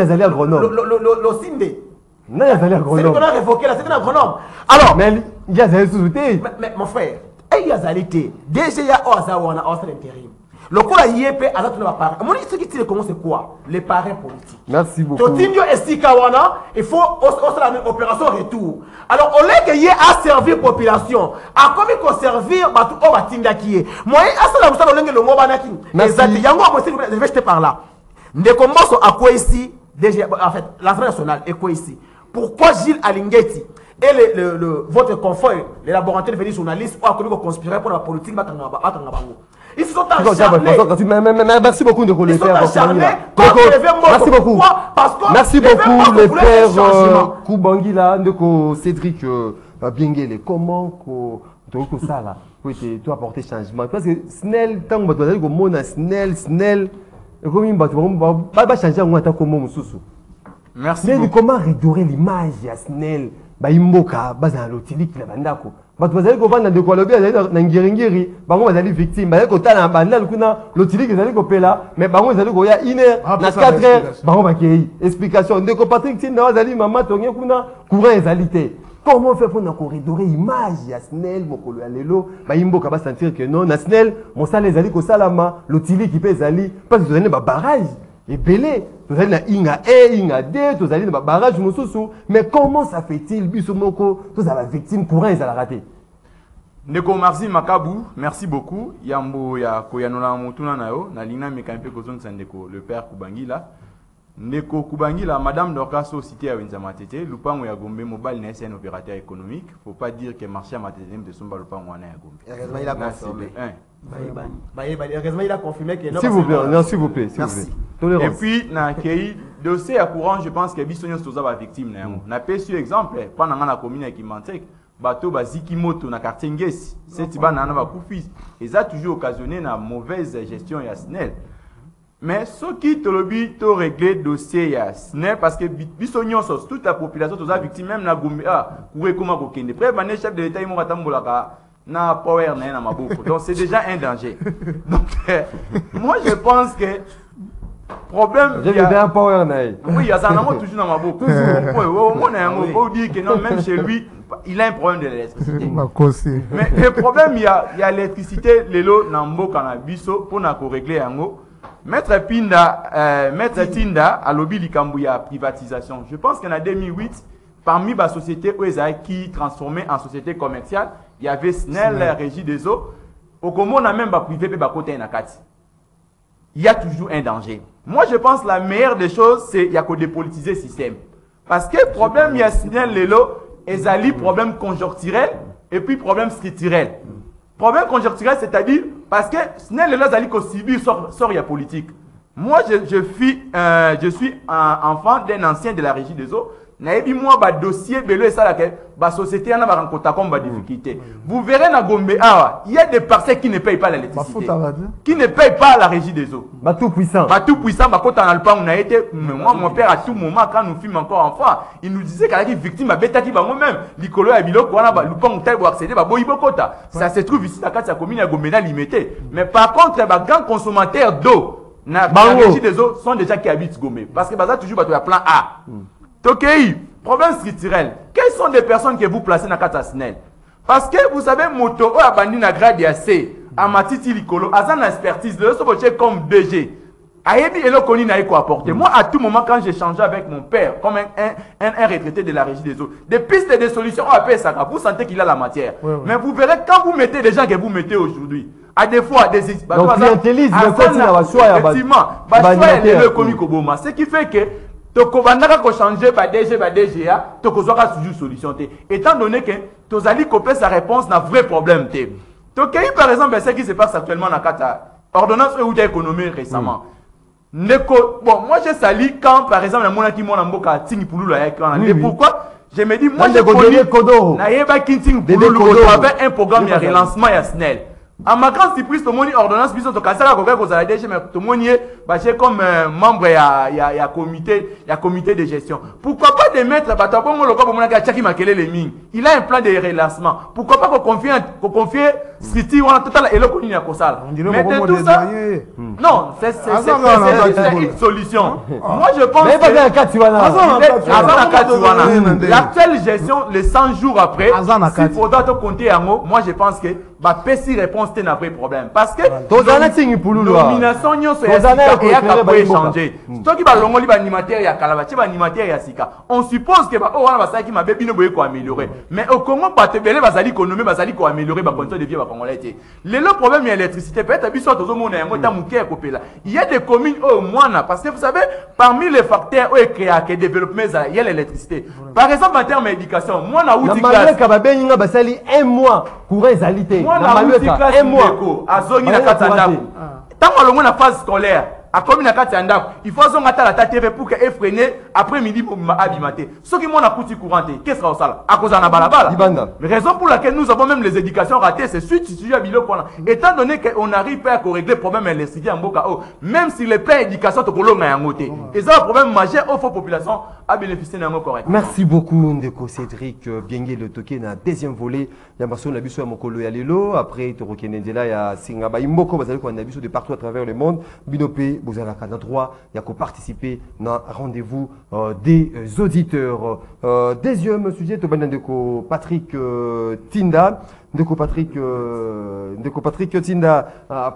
c'est un agronome. Le Sinde. Non, c'est un agronome. C'est qu'on a révoqué là, c'était un agronome. Alors. Mais il y a des sous-soutés. Mais mon frère, il y a des alités. Déjà, il y a Oazawana, Oazawana intérim. Le coup, IEP, mon ce qui tire comment c'est quoi? Les parrains politiques. Merci beaucoup. Totinho et Sikawana, il faut une opération retour. Alors, au lieu qu'il y ait à servir la population, à comment il faut servir au Batinda qui est. Moi, à cela, vous savez, le mot Banaki. Exactement. Yango, je vais jeter par là. Des combats sont à quoi ici? En fait, l'Assemblée nationale est quoi ici? Pourquoi Gilles Alinguetti et votre confrère, les laboratoires de journalistes, ont conspiré pour la politique? Ils se sont acharnés. Merci beaucoup de les faire. Merci beaucoup. Merci beaucoup les frères Koubangila, Cédric Biengele. Comment ça là? pour te apporter changement parce que SNEL tant que tu as comme mona SNEL et comme va changer en tant que mot mususu. Merci Mais beaucoup. comment redorer l'image ya SNEL ba imboka baza lotiliki na bandako bato bazali kovanda ndeko alobi azali na ngiringiri bango bazali victime bazali kotala na bandali kuna lotiliki ezali kopela mais bango ezali koya 1 heure na 4 heures bango bakei explication ndeko Patrick Tinda azali mama tonge kuna courant ezali te. Comment faire pour nous corridorer l'image ya SNEL mokolo ya lelo ba imboka ba sentir que non na SNEL mon sale ezali ko salama lotiliki pe ezali parce que vous avez ba barrage et belé vous allez na inga E inga D vous allez na barrage mosusu mais comment ça fait-il biso moko tous la victime courant ezala raté. Ndeko Marzi Makabu, merci beaucoup. Yambo ya koyanola mutuna nayo na lina mekampe kozon sandeko le père Kubangila. Ndeko Kubangila, madame Dorcaso cité à Wenzamatete, lupango ya Gombe mobile na un opérateur économique. Faut pas dire que marché à Matete de somba lupango na ya Gombe. Heureusement, il a confirmé. Heureusement, il a confirmé que non. S'il vous plaît, non s'il vous plaît, Merci. Et puis na kei dossier à courant, je pense que bisonyo soza ba victime na yango. Na pesu exemple pendant na commune ya Kimantek. Bateau baziki moto na quartier Ngesi c'est bana na ba kufi et ça toujours occasionné na mauvaise gestion ya SNEL mais ce qui te lobi to régler dossier ya SNEL parce que biso nyonso toute la population toza victime même na Gombe courir comment ko kende près bané chef de l'état mo tambolaka na power na maboko donc c'est déjà un danger donc moi je pense que problème j'ai un power naï oui il y a ça toujours dans maboko toujours on a un mot dire que non même chez lui il a un problème de l'électricité. Mais le problème, il y a l'électricité, l'élo, nambo, cannabis, pour nous régler un mot. Maître Tinda, à l'objet du Kambouya privatisation. Je pense qu'en 2008, parmi les sociétés qui transformaient en société commerciale, il y avait SNEL, la régie des eaux. Au Congo, on a même pas privé, pas côté Nakati. Il y a toujours un danger. Moi, je pense que la meilleure des choses, c'est qu'il y a que dépolitiser le système. Parce que le problème, il y a SNEL, l'élo, et ça lit problème conjoncturel et puis problème structurel. Problème conjoncturel, c'est-à-dire parce que ce n'est pas là qu'on subit sort ya politique. Moi, je suis un enfant d'un ancien de la régie des eaux. Naebi moi ba dossier belo et ça la ba société en a rencontré comme ba difficulté. Vous verrez na Gombe il y a des parcelles qui ne payent pas l'électricité. Qui ne payent pas la régie des eaux. Ba tout puissant. Ba tout puissant ba kota na le pan on a été moi mon père à tout moment quand nous filmons encore enfant, il nous disait qu'elle a victime à beta qui ba moi même likolo ya biloko wana ba le pan tel pour accéder ba boyi bokota. Ça se trouve ici dans la commune ya Gombe na limité. Mais par contre ba grands consommateurs d'eau na régie des eaux sont déjà qui habitent Gombe parce que baza toujours ba to ya plan A. Ok, problème structurel. Quelles sont les personnes que vous placez dans la SNEL? Parce que vous savez, moto a bandi na grade C, à Matiti Likolo, à son expertise, le soboché comme DG. Ayebi elo koni na eko apporter. Moi, à tout moment, quand j'ai changé avec mon père, comme un retraité de la régie des eaux, des pistes et des solutions, on appelle ça. Vous sentez qu'il a la matière. Ouais. Mais vous verrez, quand vous mettez des gens que vous mettez aujourd'hui, à des fois, des donc, clientélisme, effectivement, ce qui fait que toko bandaka ko changer ba DGA toko zoka toujours solution té étant donné que tozali kopé sa réponse na vrai problème té tokei par exemple ce qui se passe actuellement na kata ordonnance ou d'économie récemment ndeko bon moi j'ai sali quand par exemple na mona ki mona mboka tingi pululu ya ekran et pourquoi je me dis moi je connais na yeba kinting pululu au travers un programme de relancement ya SNEL. À ma grande surprise, tout le monde ordonnance, puis on casse la coquille aux ADG, mais tout le monde y est, comme membre, il y a comité de gestion. Pourquoi pas de mettre, il a un plan de relancement. Pourquoi pas qu'on confie, City, on a total et le connu à Kosal. Mais de tout ça, non, c'est une solution. Moi, je pense que l'actuelle gestion, les 100 jours après, s'il faudra te compter en mots, moi, je pense que bah pesi réponse t'es un vrai problème parce que nomination nyo so ya sika et a pas changer to ki ba longoli ba animateur ya kalabachi ba animateur ya sika on suppose que ba wana ba saki mabe bino boye ko améliorer mais au Congo ba te belé ba sali économie ba sali ko améliorer ba condition de vie ba congolais le problème ya électricité peut-être biso tozo mona yango ta muke kopela il y a des communes au moana parce que vous savez parmi les facteurs où créer que développement il y a l'électricité par exemple en termes d'éducation moi na outi classe ka ba benga ba sali 1 mois courant ezalité moi na outi classe un mois azongi na katanda tant que l'on a phase scolaire a commis na kati andako il faut zonga ta la TV pour que freiner après midi ma abimate ce qui mon a coûté courante qu'est-ce que ça à cause na balabala raison pour laquelle nous avons même les éducations ratées c'est suite si à bilo point étant donné qu'on n'arrive pas à régler le problème l'institut en boka même si les plans éducation to kolonga yangote et ça un problème majeur aux populations à bénéficier d'un mot correct. Merci beaucoup Ndeko Cédric Biengue le toqué na deuxième volet ya maso na biso ya mokolo ya lelo après to rokenendela ya singaba imboko bazali ko na biso de partout à travers le monde binope bozala kana droit ya ko participer na rendez-vous des auditeurs. Deuxième sujet to bana Ndeko Patrick Tinda Ndeko Patrick Tinda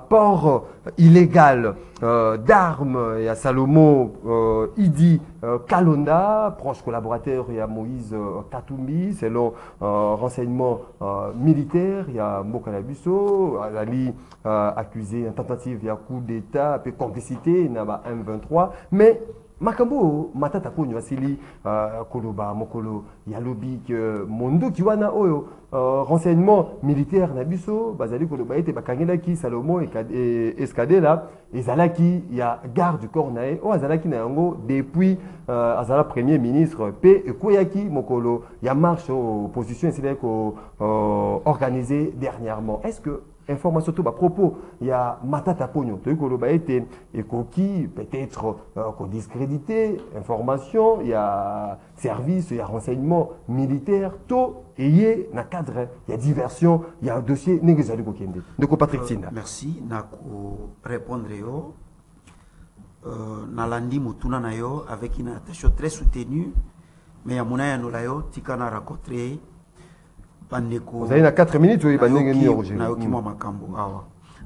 port illégal d'armes et à Salomo Idi Kalonda, proche collaborateur, il y a Moïse Katumbi, selon renseignements militaires, il y a Mokalabuso, Ali accusé en tentative, il y a coup d'État, peu complicité, il y a M23, mais Makambo matata ponyo asili koloba mokolo ya lobby que mondo kiwana oyo renseignement militaire na biso bazali koloba ete bakangela ki Salomo et Escadela ezalaki ya garde du corps nae o azalaki na yango depuis azala premier ministre pe ekoyaki mokolo ya marche opposition c'est ko organisé dernièrement. Est-ce que information tout à propos il y a matata pogno to koloba ete ekoki peut-être ko discréditer information il y a service il y a renseignement militaire to ayé na cadre il y a diversion il y a un dossier négozali ko kende Ndeko Patrick Tinda. Merci na ko répondre yo nalandi mutuna na yo avec une attention très soutenue mais ya mona ya nolayo tikana rencontrer. Vous avez 4 minutes, oui,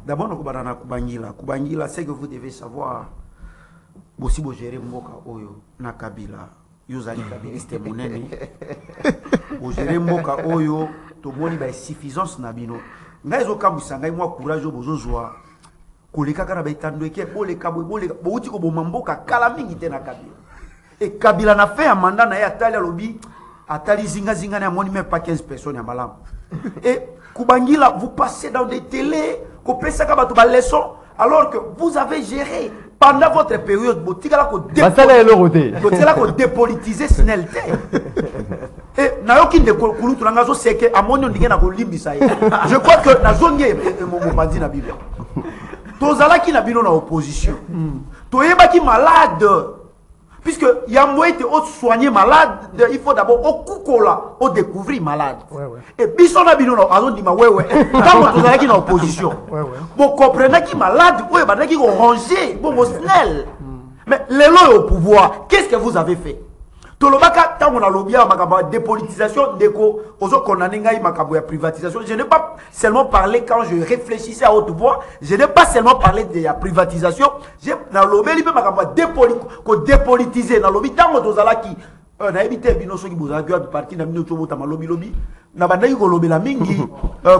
d'abord, Kubangila, c'est que vous devez savoir, si vous gérez Mboka Oyo, na Kabila, vous allez Kabiliste Mounene, vous gérez Mboka Oyo, tout le monde a suffisance Nabino. Naïzo Kabusanga, moi, courage au Bozozoa, Koleka Karabetandoke, Boleka, Boleka, Boutiko Bomamboka, Kalamingite na Kabila. Et Kabila n'a fait un mandat, n'a pas été lobby. Atali zinga zinga na moni même pas 15 personnes à malam. Et Kubangila, vous passez dans des télés, vous pensez que vous avez leçon, alors que vous avez géré pendant votre période, vous avez dépolitisé Snelté. Et Nayoki de Kouloutou Langazo, c'est que Amonio Nigena Kolimbisa. Je crois que Nazonye est mon bandi na Bible. Tozala qui n'a pas na opposition. Toyeba qui malade. Puisque Yambo était soigné malade, il faut d'abord au Kukola, au découvrir malade. Et Bisson Abino, on dit, ouais. Quand vous avez une opposition, vous comprenez qui est malade, vous avez rangé, vous snell. Mais les lois au pouvoir, qu'est-ce que vous avez fait? Tolobaka, quand on a lobby à dépolitisation, déco, aux autres condamnés, à privatisation, je n'ai pas seulement parlé quand je réfléchissais à haute voix, je n'ai pas seulement parlé de la privatisation, j'ai dans le lobby, dépolitiser, dans le lobby, dans le lobby, na évité binoso qui vous a gueule parti na mino chobo tama lobby na bandai ko lobby la mingi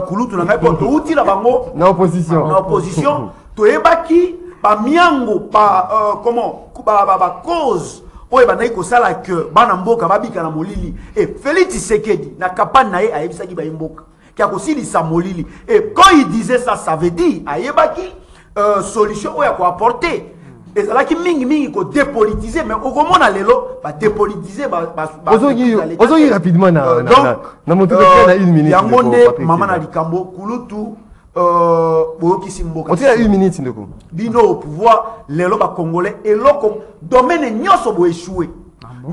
kulutu na ngai poto uti na bango na opposition to ebaki ba miango pa comment ba cause oye bandai ko sala que bana mboka babika na molili et Félix Tshisekedi na kapane na ye ayebisaki ba mboka ki akosilisa molili et quand il disait ça ça veut dire ayebaki solution oya ko apporter. Et là qui mingi ko dépolitiser mais au comment on a l'élo va dépolitiser Ozogi rapidement na montre na 1 minute yangonde maman na likambo kulutu boyoki simboka on tient 1 minute ndeko bino au pouvoir l'élo ba congolais et loko domaine nyoso bo échouer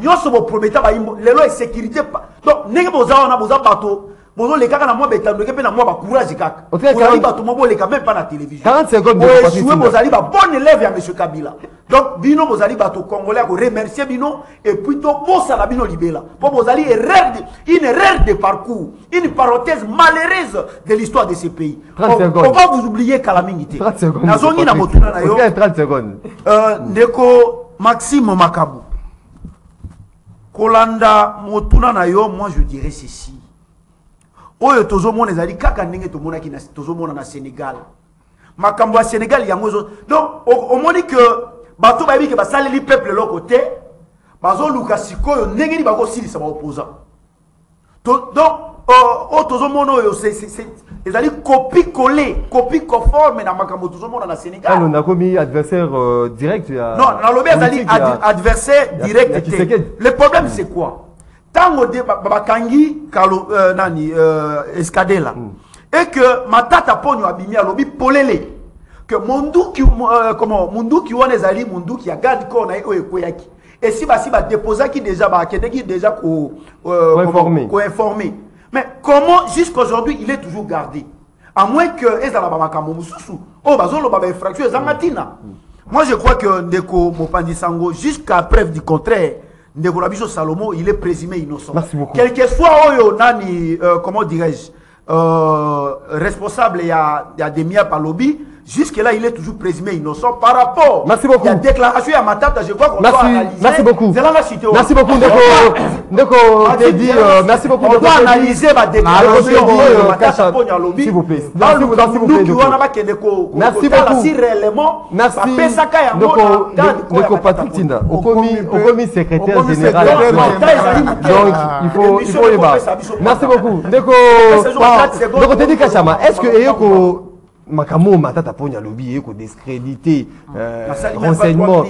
nyoso bo promettre ba l'élo et sécurité donc nenge boza na boza bato bozo le kaka na moi betando ke na moi ba courage kaka bozali bato mo bo le même pas na télévision 40 secondes de échouer bozali ba bon élève ya monsieur Kabila donc bino bozali bato congolais ko remercier bino et puis to bossa la bino libela po bozali une erreur de parcours une parenthèse malheureuse de l'histoire de ce pays on va vous oublier Kalamingité 30 secondes nazongi na motuna na yo 30 secondes ndeko Maxime Makabu kolanda motuna na yo moi je dirais ceci oyo tozomona ezali kaka ndenge tomonaki na tozomona na Sénégal makambo ya Sénégal yango donc omoni que bato bayebi ke basaleli peuple le côté bazoluka sikoyo ndenge ni bakosilisa ba opposant donc Tozo mono c'est ezali copie collée, copie conforme na makambo tozo mona na Sénégal. On a commis adversaire direct. Non, na lobby ezali adversaire direct. Le problème c'est quoi? Tango de bakangi kalo nani escadela. Et que Matata Ponyo abimi alobi polele que munduki munduki wana ezali munduki ya garde corps na ekoyaki. Et si ba déposa qui déjà ba qui déjà ko informé. Mais comment jusqu'aujourd'hui il est toujours gardé? À moins que ezala ba makambo mususu. Oh bazolo ba infraction ezangatina. Moi je crois que Ndeko Mopandi Sango jusqu'à preuve du contraire Ndeko Rabiso Salomo il est présumé innocent. Merci beaucoup. Quel que soit oyo nani comment dirais-je responsable il y a des miens par lobby. Jusque-là, il est toujours présumé innocent par rapport. Merci beaucoup. Il y a déclaration à Matata, je crois qu'on doit analyser. Merci beaucoup. Merci beaucoup, Ndeko. Merci beaucoup. On doit analyser ma déclaration de Matata Ponya Lobby. S'il vous plaît. Merci beaucoup. Merci beaucoup. Si réellement, merci. Ndeko Patrick Tinda. Okomi secrétaire général. Donc, il faut les battre. Merci beaucoup. Ndeko Teddy Kachama, est-ce que Eyoko Makamo Matata Ponya Lobby ko discréditer renseignement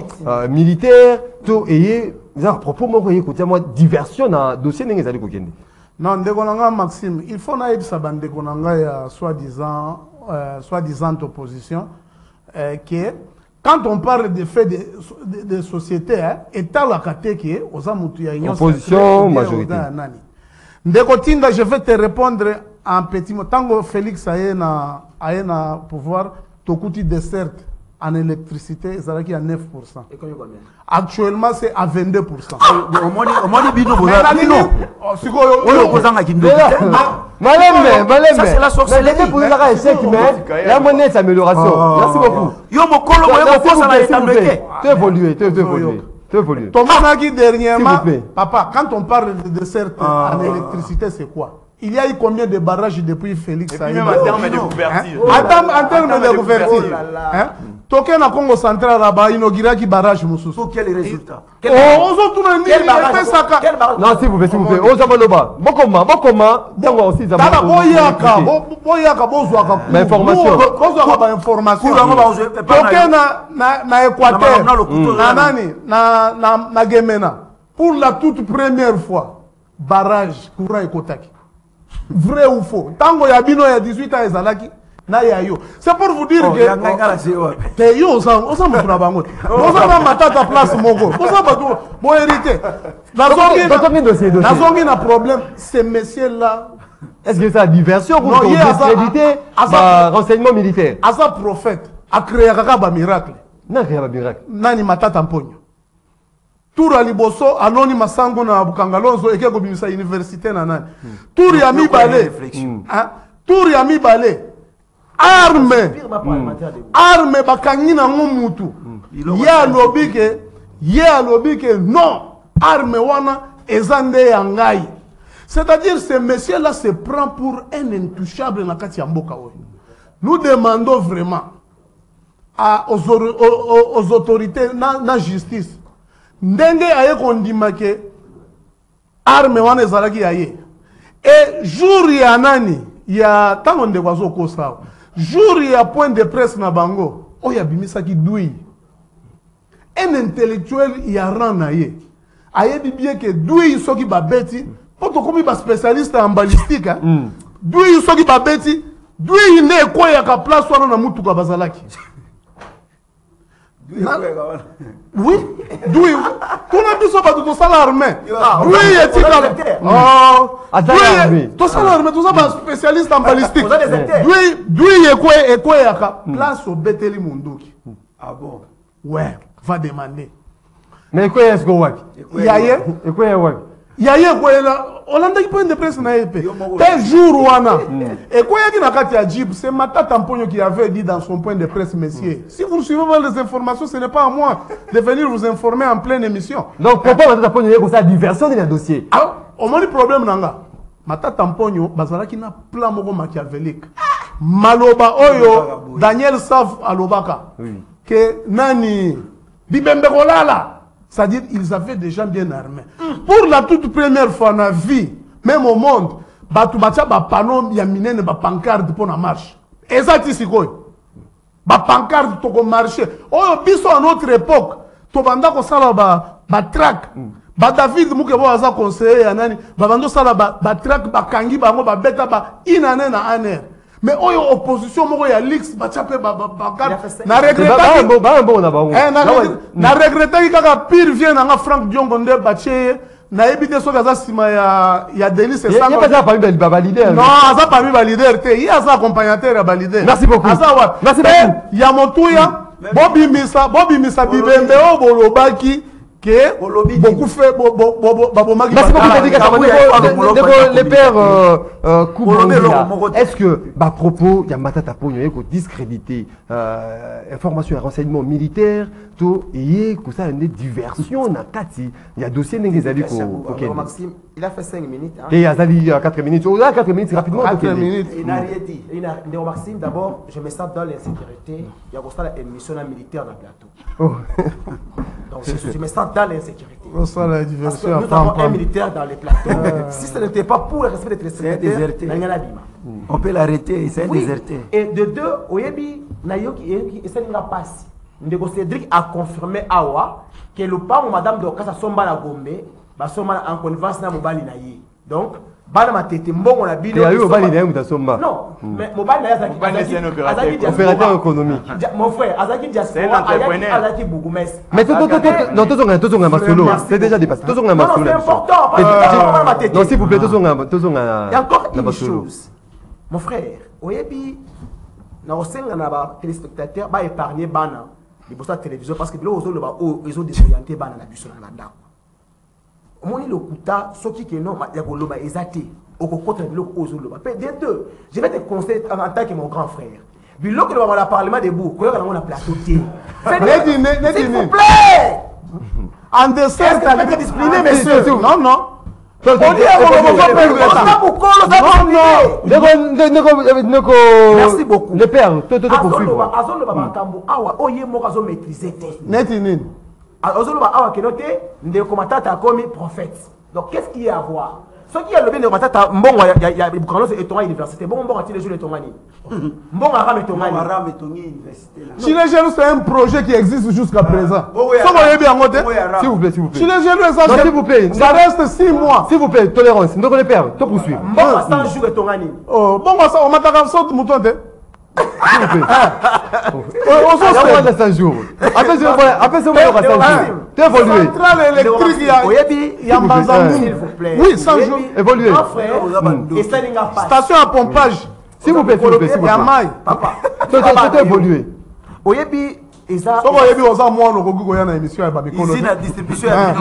militaire to et à propos moi moi diversion dans dossier n'engez allé kokende. Non, Ndekonanga Maxime, il faut naïb sabande konanga ya soi-disant opposition que quand on parle des faits de société état la catégorie aux amutu ya union opposition majorité. Ndeko Tinda, je vais te répondre en petit mot. Tango Félix a un pouvoir, Tokuti dessert en électricité, ça qui à 9%. Et combien? Actuellement, c'est à 22%. Ça c'est la sorcellerie. La monnaie d'amélioration. Merci beaucoup. Thomas dernièrement, papa, quand on parle de dessert en électricité, c'est quoi? Il y a eu combien de barrages depuis Félix Saïd? En termes de couverture. En termes de couverture. Token à Congo Central là-bas, inauguré qui barrage Moussous. Pour quel résultat? Quel barrage? Non, s'il vous plaît, s'il vous plaît. Ozabaloba. Bokoma. Dango aussi Dala boyaka bozwaka. Mais information. Bozwaka information. Token na Équateur. Na nani? Na Gemena. Pour la toute première fois, barrage courant Ekotaki. Vrai ou faux? Tango Yabino il y a 18 ans ezalaki. C'est pour vous dire que Matata place Mogo. Bon hérité. Dans un problème, ces messieurs-là. Est-ce que c'est la diversion pour discréditer renseignement militaire? À sa prophète, a créé un miracle. Nani Matata Mpogno. Tour à Liboso, anonyme Sango na Bukangalonzo et que bisa université nanan. Tour ya mi balé. Tour ya mi balé. Arme bakangi na ngomutu. Ya lobby que non, arme wana ezande yangai. C'est-à-dire ce monsieur là se prend pour un intouchable na kati ya mboka oyo. Nous demandons vraiment aux autorités na justice ndenge aye kondima ke arme wana ezalaki yaye. Et jour ya nani ya tango ndeko azokosa jour ya point de presse na bango oyo abimisaki Dwi un intellectuel ya ran na ye ayebi bien que Dwi soki babeti poto komi ba spécialiste en balistique Dwi soki babeti Dwi ne koyaka place wana na mutuka bazalaki. Oui, d'où tout le monde soit tout ça l'armée. Oui, est-il tout ça l'armée, tout ça spécialiste en balistique. D'où est quoi place au Beteli Munduki. Ah bon? Ouais, va demander. Mais quoi est-ce qu'on voit? Yaye, et quoi est-ce Yaye quoi là? Hollande qui point de presse na épée. Tel jour wana. Et quoi qui n'a qu'à dire c'est Matata Mpogno qui avait dit dans son point de presse, messieurs. Si vous suivez les informations, ce n'est pas à moi de venir vous informer en pleine émission. Donc pourquoi Matata Mpogno est comme ça diversion dans le dossier? Ah, au moins le problème nanga. Matata Mpogno bazala qui n'a plan moko machiavélique. Maloba oyo Daniel Saf alobaka. Que nani Bibembe Kolala. C'est-à-dire qu'ils avaient des gens bien armés. Pour la toute première fois dans la vie, même au monde, batu bacha ba panneau ya minene ba pancarte pour na marche ezati sikoyo ba pancarte to ko marcher oyo biso à notre époque to banda ko sala ba track ba David muke bo aza conseiller ya nani ba bando sala ba track ba kangi bango ba beta ba inane na aner mais oyo opposition moko ya lix bacha pe ba na regretter na regretter kaka pire vient na Franck Diongo nde bache na ebité soki aza sima ya Denis Esanga pas parmi les leader non aza parmi ba leader te il aza accompagnateur ya ba leader merci beaucoup merci beaucoup ya motuya bobimisa bibembe o bolobaki que beaucoup fait babomaki merci beaucoup les pères est-ce que à propos il y a matata pogno ko discréditer information et renseignement militaire to et que ça une diversion na kati il y a dossier n'engezali ko Maxime il a fait 5 minutes et azali 4 minutes ou là 4 minutes rapidement 4 minutes il n'a rien dit Maxime d'abord je me sens dans l'insécurité il y a aussi la émission militaire dans le plateau donc je me sens dans l'insécurité parce que nous avons un militaire dans les plateaux si ce n'était pas pour le respect des téléspectateurs on peut l'arrêter c'est déserté et de deux oyebi nayoki et ça n'a pas si Ndeko Cédric a confirmé awa que le père madame de Okasa somba na Gombe ba somba en connivence na mobali na ye donc bana matete mbongo na bino ya yo mobali na ye mutasomba non mais mobali na ye azaki opérateur économique mon frère azaki diaspora azaki bougumès mais non tozonga masolo c'est déjà dépassé tozonga masolo non c'est important parce que non s'il vous plaît tozonga il y a encore une chose mon frère oyebi na osenga na ba téléspectateurs ba épargner bana les bossa télévision parce que bilo ozo loba ils ont désorienté bana na biso na ndako omoni lokuta soki ke non ya ko loba ezate okokota bilo ozo loba pe des deux je vais te conseiller en tant que mon grand frère bilo que loba na parlement debout ko yoka na plateau té s'il vous plaît en dessert t'as discipliné messieurs non merci beaucoup les pères donc qu'est-ce qu'il y a à voir ce qui a le bien de matata mbongo ya bukano c'est étonga université bon mbongo atile jour etongani mbongo aram etongani université Chile Jeune c'est un projet qui existe jusqu'à présent ça va bien ngote s'il vous plaît Chile Jeune ça s'il vous plaît ça reste 6 mois s'il vous plaît tolérance ndoko les pères to poursuivre mbongo 100 jours etongani oh mbongo ça on mataka saute moutonte s'il vous plaît on s'en fait 100 jours après c'est moi 100 jours évoluer centrale électrique ya Mbanzambu s'il vous plaît oui 100 jours évoluer et ça n'inga pas station à pompage s'il vous plaît ya mai papa c'est évoluer oyebi eza soko oyebi oza mwana okoki koya na émission ya babikolo ici na distribution ya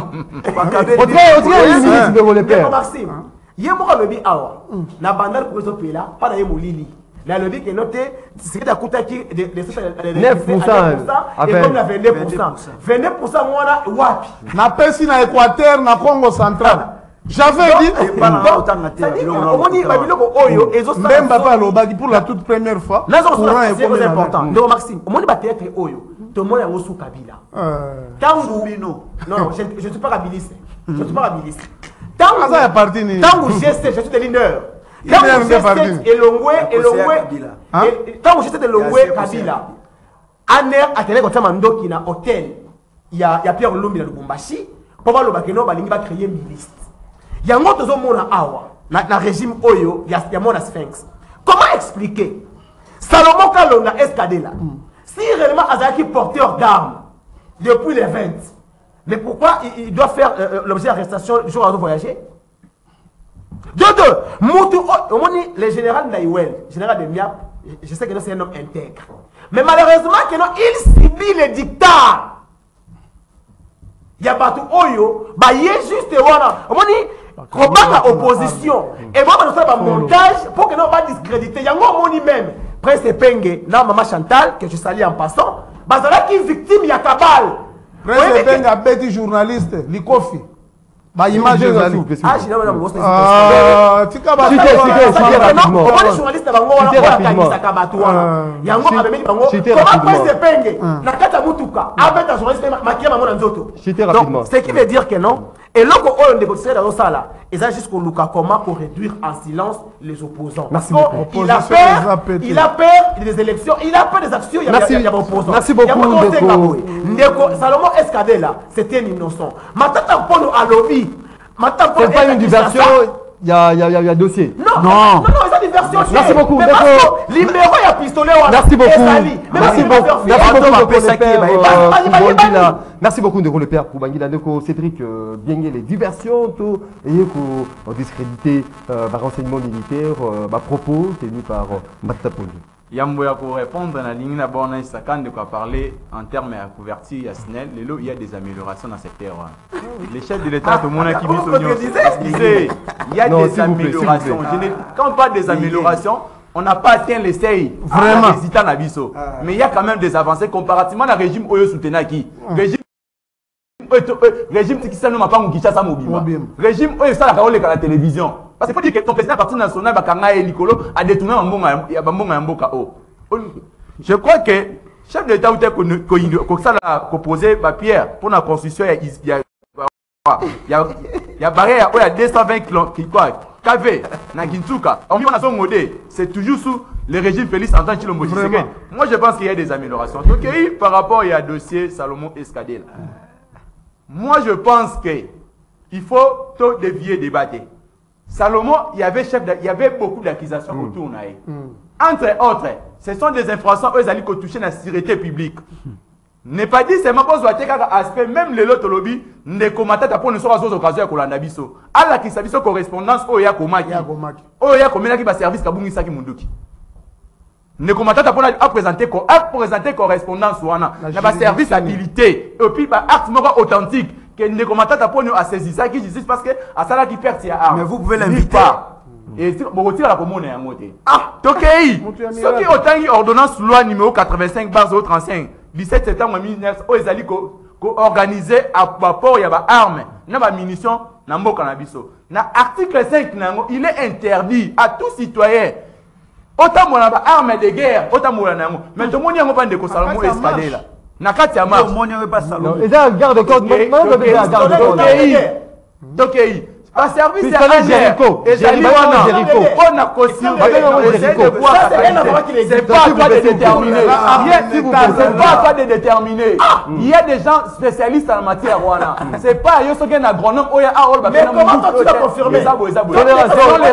bakabe une minute de les pères Maxime ye moko lobi awa na bandal ko ezopela pa na ye molili la lobby qui est noté, c'est que tu as coûté de 9% et comme la 22%. 22% moi wapi. Na pesi na Équateur, na Congo central. J'avais dit même papa lobaki pour la toute première fois. Là c'est important. Donc Maxime, au monde théâtre oyo, tout le monde est sous Kabila. Non, je ne suis pas kabiliste. Je ne suis pas kabiliste. Tant je suis de leader. Quand vous êtes Elongwe, quand vous êtes Elongwe, Kabila, Aner a télé comme Mando qui na hôtel, il y a Pierre Lumbi à Lubumbashi, pour voir le Bakeno, il va créer une liste. Il y a un autre monde à Awa, dans le régime Oyo, il y a mon Sphinx. Comment expliquer Salomon Kalonga Escadela, si réellement Azaki porteur d'armes depuis les 20, mais pourquoi il doit faire l'objet d'arrestation le jour où il voyager? De deux, le général Naïwel, général de Miap, je sais que c'est un homme intègre. Mais malheureusement, il subit le dictat. Il y a pas tout Oyo, il y a juste une opposition. Et moi, je fais un montage pour que nous ne discréditer. Il y a un même, Prince Penge, Maman Chantal, que je salue en passant, qui est victime, il y a cabal. Prince Penge a bêti journaliste, Likofi. Bah image les journalistes ce qui veut dire que non Et là, on négocie dans ça là, et ça jusqu'au Luka comment pour réduire en silence les opposants. Merci Parce beaucoup. qu'il a peur des élections, il a peur des actions, il y a opposants. Merci beaucoup, Ndeko. Salomon Escadé là, c'était un innocent. Matata Pono à lobby. C'est pas une diversion, il y a dossier. Non, c'est une diversion. Merci beaucoup. Libéraux, il y a pistolet. Merci beaucoup. Merci beaucoup. Merci beaucoup de le père pour Bangila Ndeko Cédric bien les diversions tout et qu'on discréditer renseignements militaires propos tenus par Mataponi. Yamboya pour répondre à la ligne à Borna Isakan de quoi parler en termes de couverture il y a des améliorations dans ce secteur. Les chefs de l'État, tout le monde qui il y a des améliorations. Quand on parle des améliorations, on n'a pas atteint les seuils. Vraiment. Mais il y a quand même des avancées comparativement au régime Oyo Soutenaki. Régime qui s'est nommé pas Mukishasa Mobimba. Régime Oyo ça la télévision. Parce qu'il faut dire que ton président parti national a détourné un je crois que le chef de l'État a posé Pierre pour la construction. Il y a barrière il y a 220 KV na Kintuka. C'est toujours sous le régime Félix Antoine Tshilombo Tshisekedi. Moi je pense qu'il y a des améliorations. Donc par rapport à dossier Salomon Escadé. Moi je pense qu'il faut tout dévier débattre. Salomon, il y avait beaucoup d'accusations autour de entre autres, ce sont des infractions qui ont touché la sécurité publique. Ne pas dire seulement pour aspect, même les autres lobbies, ne commentent pas pour ne pas occasion de la biso. À la qui s'agit de correspondance, Oya Komaki. Oya Komaki va service Kabungi Saki Munduki. Ne commentent pas pour présenter correspondance ou un service habilité. Et puis, acte authentique. Que ne commentateur pas pour nous saisir ça qui justice parce que à ça là qui perd ses armes. Mais vous pouvez l'inviter. Et si vous retirez la commune à monter. Tokei. Ce qui autant une ordonnance loi numéro 85/035 17 septembre 1900 aux ali organisé à rapport il y a armes, na ba munitions na mboka na biso. Na article 5 nango, il est interdit à tout citoyen autant mon armes de guerre, autant mon nango. Mais tout le monde y a pas de Salomon Escadé là. Nakati ya marche. Et là, garde-corps, Tokei. Pas service à Jéricho. Et Jéricho. On a conçu. C'est pas à toi de déterminer. C'est pas à toi de déterminer. Il y a des gens spécialistes en matière. C'est pas à eux qui sont agronome. Mais comment tu l'as confirmé? Selon les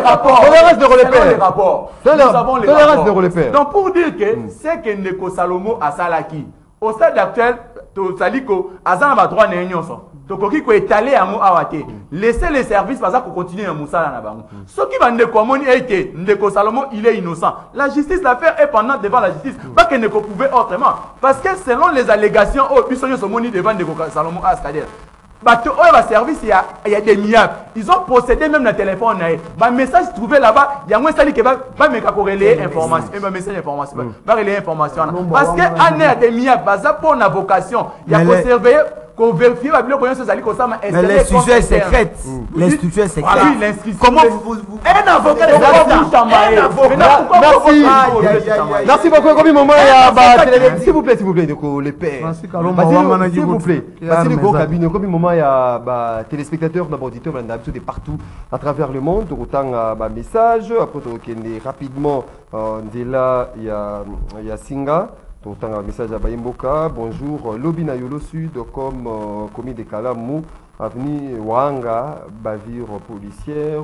rapports. Nous avons les rapports. Donc pour dire que c'est que Ndeko Salomon a Salaki. Au stade actuel, Saliko, Azan va droit à Tokoki ko étaler à Awate. Laissez les services pour continuer à Moussa Nabango. Ce qui va Ndekomoni est que Ndeko Salomon, il est innocent. La justice, l'affaire est pendant devant la justice. Pas que Ndeko pouvait autrement. Parce que selon les allégations, Bissonio Somoni devant Ndeko Salomon Askader. Service, il y a des miables. Ils ont possédé même le téléphone. Le message trouvé là-bas, il y a un sali qui va relayer information. Un message d'information. Va relayer information. Parce que a des miables, pour la vocation, il y a conservé. Qu'on vérifie mais l'institution est secrète. L'institution est secrète. Comment vous... Un avocat de merci beaucoup. Comme moment, s'il vous plaît, les pères. S'il vous plaît. Comme moment, il y a téléspectateurs, auditeurs de partout à travers le monde. Autant message. Après, rapidement, là, il y a Singa. Autant un message à Bayemboka, bonjour, Lobby na Yolo Sud, comme commis de Kalamou, avenue Wanga, bavure policière,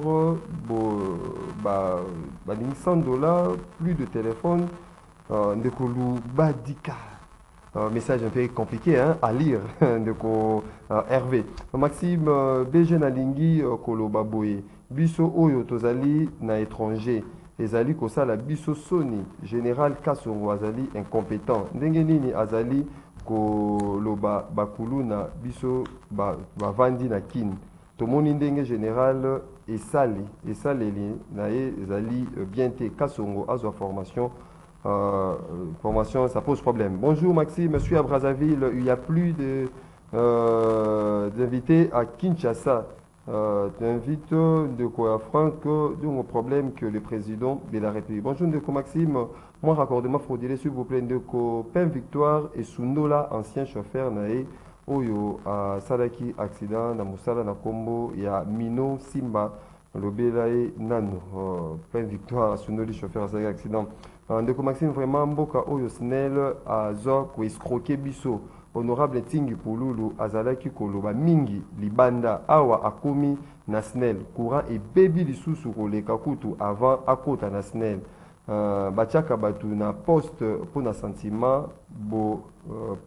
$100, plus de téléphone, Ndekolou Badika. Message un peu compliqué à lire, Ndeko Hervé. Maxime BG Nalingi, Koloba Boye, Biso Oyo Tozali na étranger. Ezali Kosala Biso Soni, général Kassongo Azali incompétent. Ndengenini Azali Koloba Bakuluna Biso Bavandi na Kin. Tomoni Ndenge général Esali Nae Ezali Bienté Kassongo Azwa formation. Formation, ça pose problème. Bonjour Maxime, je suis à Brazzaville. Il n'y a plus d'invités à Kinshasa. T'invite de quoi Franck d'un problème que le président de la République. Bonjour Ndeko Maxime, moi raccordement fraudulé s'il vous plaît Ndeko Pain Victoire et Sundola, ancien chauffeur naé oyo asalaki accident na mosala na kombo ya Mino Simba lobela e nano plein victoire asunoli chauffeur asalaki accident ndeko Maxime vraiment mboka oyo SNEL azwa koescroquer biso honorable Tingi Pululu azalaki koloba mingi libanda awa akomi na SNEL courant ebebi lisusu koleka kutu avant akota na SNEL batiaka batu na poste pour na sentiment bo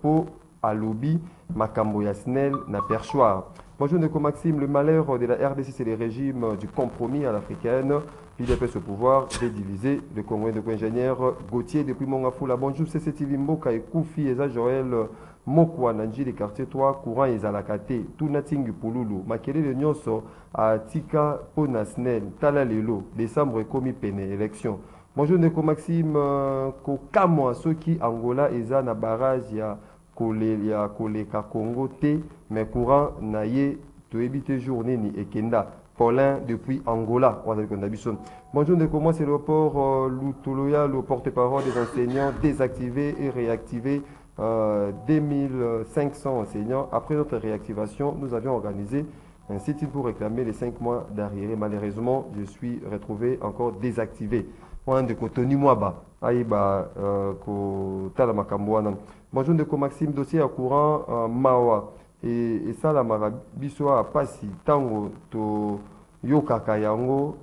po alobi makambo ya SNEL na perchoir. Bonjour Ndeko Maxime, le malheur de la RDC c'est le régime du compromis à l'africaine. L'UDPS au pouvoir de diviser le Congolais de ingénieur Gauthier depuis Mongafula. Bonjour CCTV Mboka et Koufi et Joël Mokwa Nanji les quartiers 3 courant et Zalakate tout nating Pululu makele le nyonso à Tika Pona SNEL Tala Lelo décembre commis pene élection. Bonjour Ndeko Maxime ko kamwa soki Angola eza na barrage ya koleka Congo te mais courant na ye to éviter journée ni ekenda Paulin depuis Angola. Bonjour Ndeko, moi c'est le port Lutoloya, le porte-parole des enseignants désactivés et réactivés. 2500 enseignants. Après notre réactivation, nous avions organisé un sit-in pour réclamer les 5 mois d'arriéré. Malheureusement, je suis retrouvé encore désactivé. Bonjour Ndeko Maxime, dossier à courant Mawa. Et ça, la marabiso a passé tango to yokaka yango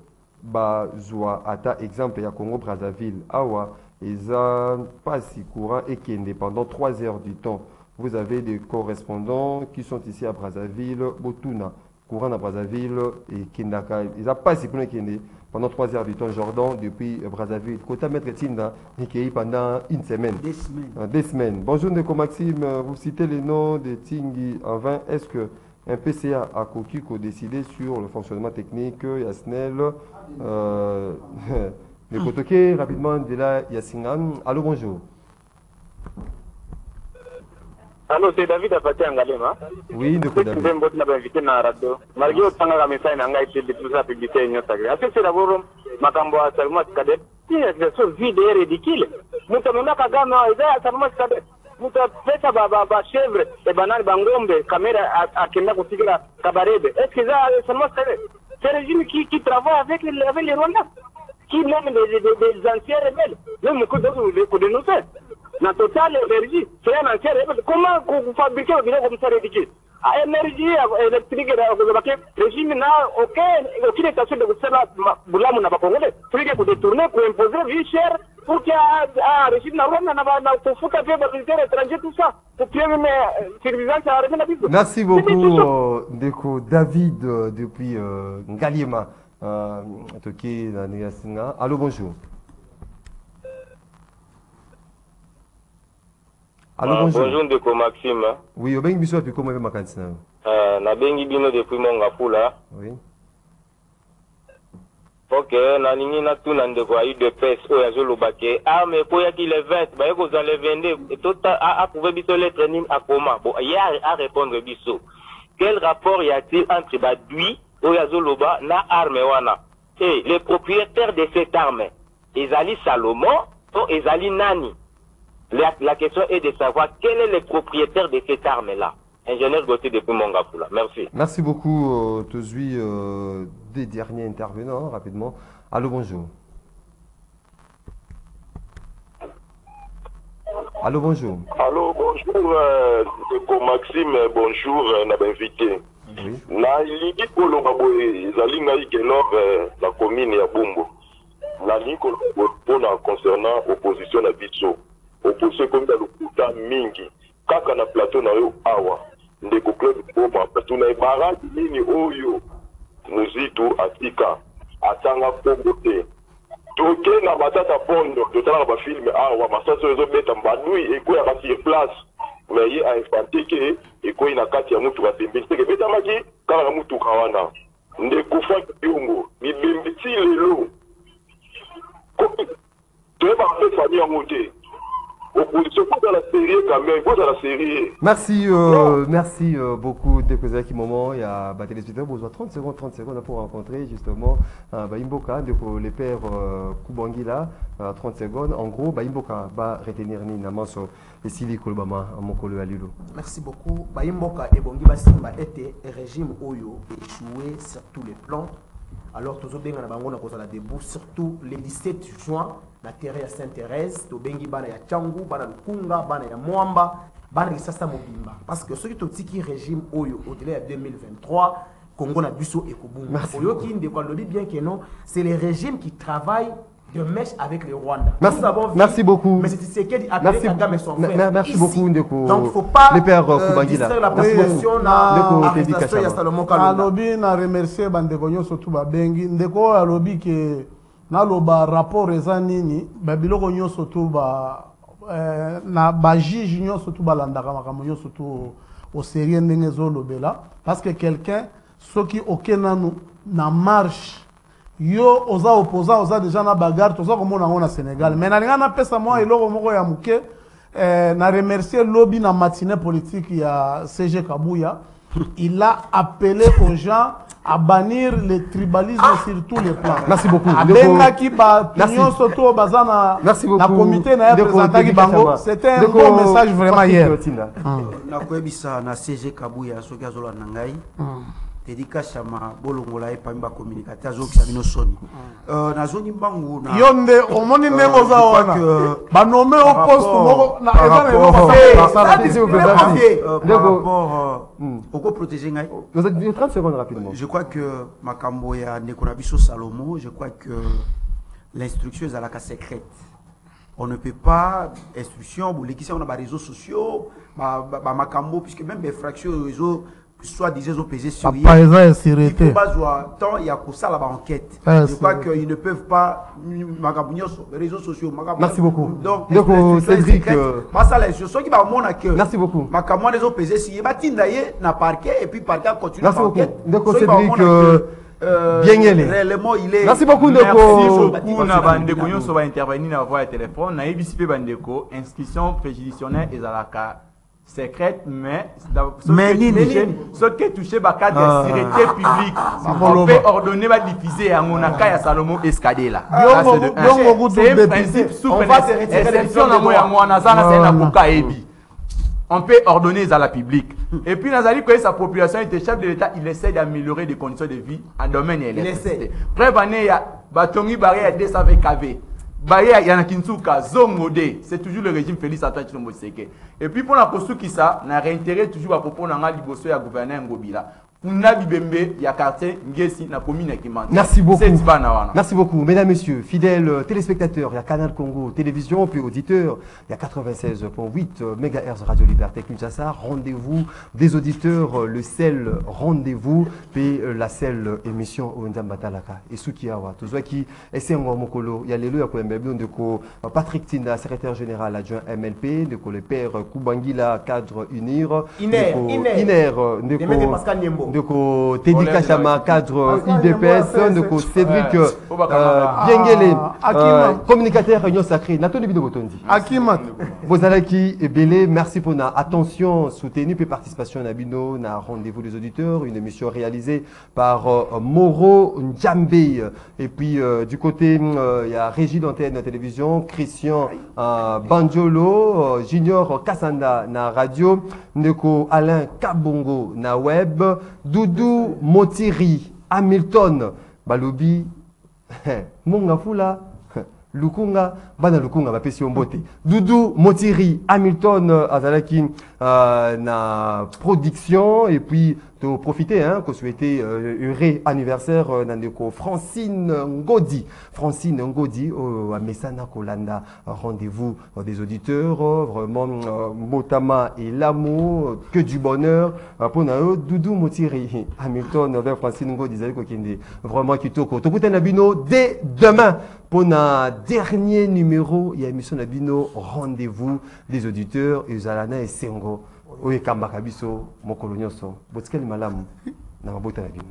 ba zwa ata exemple ya Congo Brazzaville. Awa. Ils ont passé courant et qui est pendant 3 heures du temps. Vous avez des correspondants qui sont ici à Brazzaville, Botuna, courant à Brazzaville et Kindaka. Ils ont passé pendant 3 heures du temps, Jordan, depuis Brazzaville. Kota Maître Tinda, qui pendant une semaine. 2 semaines. 2 semaines. Bonjour Ndeko Maxime, vous citez les noms de Tingi en vain. Est-ce que un PCA a décidé sur le fonctionnement technique, Yasnel Le Kotoke, rapidement, de la Yasingan. Allô, bonjour. Allô, c'est David Apate Angalema. Oui, de quoi David? Je suis invité dans la radio. Malgré le temps que je suis invité de tout ça, publicité et sacré. Est-ce que c'est d'abord Makambo à Salma Kadet? C'est une chose vide et ridicule. Nous sommes là, Kagame, à Salma Kadet. Nous sommes fait ça, chèvre, et banane, bangombe, caméra, à Kenya, Koutigla, Kabarebe. Est-ce que c'est Salma Kadet? C'est le régime qui travaille avec les Rwandais. Qui même des anciens rebelles. Même que d'autres pour dénoncer. La totale énergie, c'est un ancien rebelle. Comment vous fabriquez un bilan comme ça ridicule? À énergie électrique, le régime n'a aucune station de cela, Boula Congolais. Pour détourner, pour imposer vie chère, pour qu'il y ait un régime pour foutre un peu de étranger, tout ça. Pour qu'il y ait une civilisation à revenir à vivre. Merci beaucoup, Ndeko David, depuis Ngaliema. Allô, bonjour. Allô, bonjour. Bonjour, Ndeko Maxime. Oui, au Bengi Biso, puis comment est ma cantina? Na Bengi Bino depuis Mongafula. Oui. Ok, na ningi na tout Ndeko a eu de peste, ou ya zolo baké. Ah, mais pour y a qui les 20, bah, vous allez vendre, et tout a prouvé Biso l'être nim à comment? Bon, il y a à répondre Biso. Quel rapport y a-t-il entre Badui, Oyazoloba, na arme wana? Et les propriétaires de cette arme, Ezali Salomon ou Ezali Nani? La question est de savoir quel est le propriétaire de cette arme-là. Ingénieur Gauthier depuis Mongafula. Merci. Merci beaucoup, Tozui, des derniers intervenants, rapidement. Allô, bonjour. Allô, bonjour. Allô, bonjour, Maxime, bonjour, invité. Oui. Na lingi kolonga boye ezali ngai kenor la commune ya Bumbo. Na lingi kolonga concernant opposition na biso. Opposition comme dans le kuta mingi. Kaka na plateau na yo awa. Ndeko Claude Boma plateau na barrage nini oyo. Muzitu atika atanga Congo te. Toke na batata pondo totala ba film awa masaso ezo beta mbadui ekoya ba sur place. Mais il a infanté que et quoi il a quatre ya mutu batembe c'est que beta maki kala mutu kawana ndeko fa yongo mi bembiti lelo ko to ba fe famille ngote opposition faut dans la série quand même, faut dans la série. Merci beaucoup de poser à moment. Il y a des téléspectateurs besoin 30 secondes pour rencontrer justement Imboka, les pères Kubangila, 30 secondes. En gros, Imboka va retenir ni Namaso et Sili Kolbama à Mokolo Alilo. Merci beaucoup. Imboka et Bongi Basimba était régime Oyo échoué sur tous les plans. Alors, tous les gens qui ont debout, surtout le 17 juin, na terre ya Sainte-Thérèse, to bengi bana ya Tchangu, bana Lukunga, bana ya Mwamba, bana Kisasa Mobimba. Parce que ceux qui ont dit régime Oyo au-delà de 2023, Congo na biso et Kobunga. Oyo qui ne bien que non, c'est les régimes qui travaillent de mèche avec le Rwanda. Merci beaucoup. Mais c'est ce qui a appelé Kagame et son frère. Merci beaucoup, Ndeko. Donc, il ne faut pas les pères Kubangila. la population na arrestation ya Salomon Kalonda. Alobi na remercier bandeko nyonso tu babengi. Ndeko alobi ke na loba rapport eza nini, babiloko nyonso tu na bajige nyonso tu balandaka makambo nyonso tu au sérieux ndenge ezolobela. Parce que quelqu'un, soki okenanu na marche, yo oza opposant oza déjà na bagarre toza komona ngo na Sénégal mais na linga na pesa moi eloko moko ya muke na remercier lobby na matinée politique ya CG Kabouya. Il a appelé aux gens à bannir le tribalisme sur tous les plans. Merci beaucoup. Abengaki ba pignon surtout bazana na comité na représentaki bango. C'était un bon message vraiment hier. Na koebisa na CG Kabouya soki azola nangai. Edikashama bolongola epamba communicateur azokisa bino soni nazoni mbangu na yonde omoni ndengo za wana banome au poste moko na oko protéger ngai 30 secondes rapidement. Je crois que makambo ya ndeko na biso Salomo, je crois que l'instruction est à la secrète. On ne peut pas instruction pour l'équipe on a des réseaux sociaux makambo puisque même des fractions réseaux soit disait au PG sur il faut pas voir tant il y a ça là enquête. Je crois qu'ils ne peuvent pas les réseaux sociaux. Merci beaucoup. Donc Cédric ça les choses qui va mon accueil. Merci beaucoup. Makambo les OPG si va tindaye na parquet et puis parquet continue l'enquête. Donc Cédric bien réellement il est. Merci beaucoup Ndeko. Merci beaucoup na bandeko nyonso va intervenir na voix de téléphone na ebisipe bandeko inscription préjudiciaire ezalaka secrète mais ce qui est touché par cadre de sécurité publique on peut ordonner va diffuser à mon ya Salomon Escadé là c'est un principe souple exception na moya mwana sana c'est na koka ebi on peut ordonner à la public et puis nazali que sa population était chef de l'état il essaie d'améliorer des conditions de vie en domaine électricité preuve année ya batongi barrière 220 kV Baye yana Kinsuka Zomode, c'est toujours le régime Félix Antoine Tshilombo Tshisekedi. Et puis pour la posuki ça, na réintérêt toujours à propos na liboso ya gouverneur Ngobila. Kuna Bibembe, ya quartier Ngesi na commune Kimanda. Merci beaucoup. Merci beaucoup, mesdames, messieurs, fidèles téléspectateurs, il y a Canal Congo Télévision, puis auditeurs, il y a 96.8 MHz Radio Liberté Kinshasa, rendez-vous des auditeurs, le sel rendez-vous, puis la selle émission Ondambatalaka. Et Sukiawa, tout ça qui est Mokolo, il y a les lois de Patrick Tinda, secrétaire général adjoint MLP, de le père Kubangila, cadre UNIR, Iner, de Teddy Kachama, cadre IDPS, de Cédric Biengele, communicateur Réunion Sacrée, Nathalie Bidobotondi. Akimat. Bozalaki et Belé, merci pour notre attention, soutenue et participation à Bino, na rendez-vous des auditeurs, une émission réalisée par Moro Ndjambe. Et puis du côté, il y a Régie d'antenne de télévision, Christian Banjolo, Junior Kassanda na radio, Ndeko Alain Kabongo na web, Doudou Motiri, Hamilton, Balobi, Mongafula, Lukunga, Bana Lukunga, ma pession beauté. Doudou Motiri, Hamilton, Azalaki, na production, et puis, de profiter, qu'on souhaitait heureux anniversaire Nandeko Francine Ngodi. Francine Ngodi, à Messana Kolanda, rendez-vous des auditeurs, vraiment, Motama et l'amour, que du bonheur, pour nous, Doudou Motiri, Hamilton, vers Francine Ngodi, vraiment qui toko. Tokouta Nabino, dès demain, pour notre dernier numéro, il y a émission Nabino, rendez-vous des auditeurs, et Zalana et Sengo. Oye kamba kabiso mokolo nyonso botikeli malamu na mabota na bino.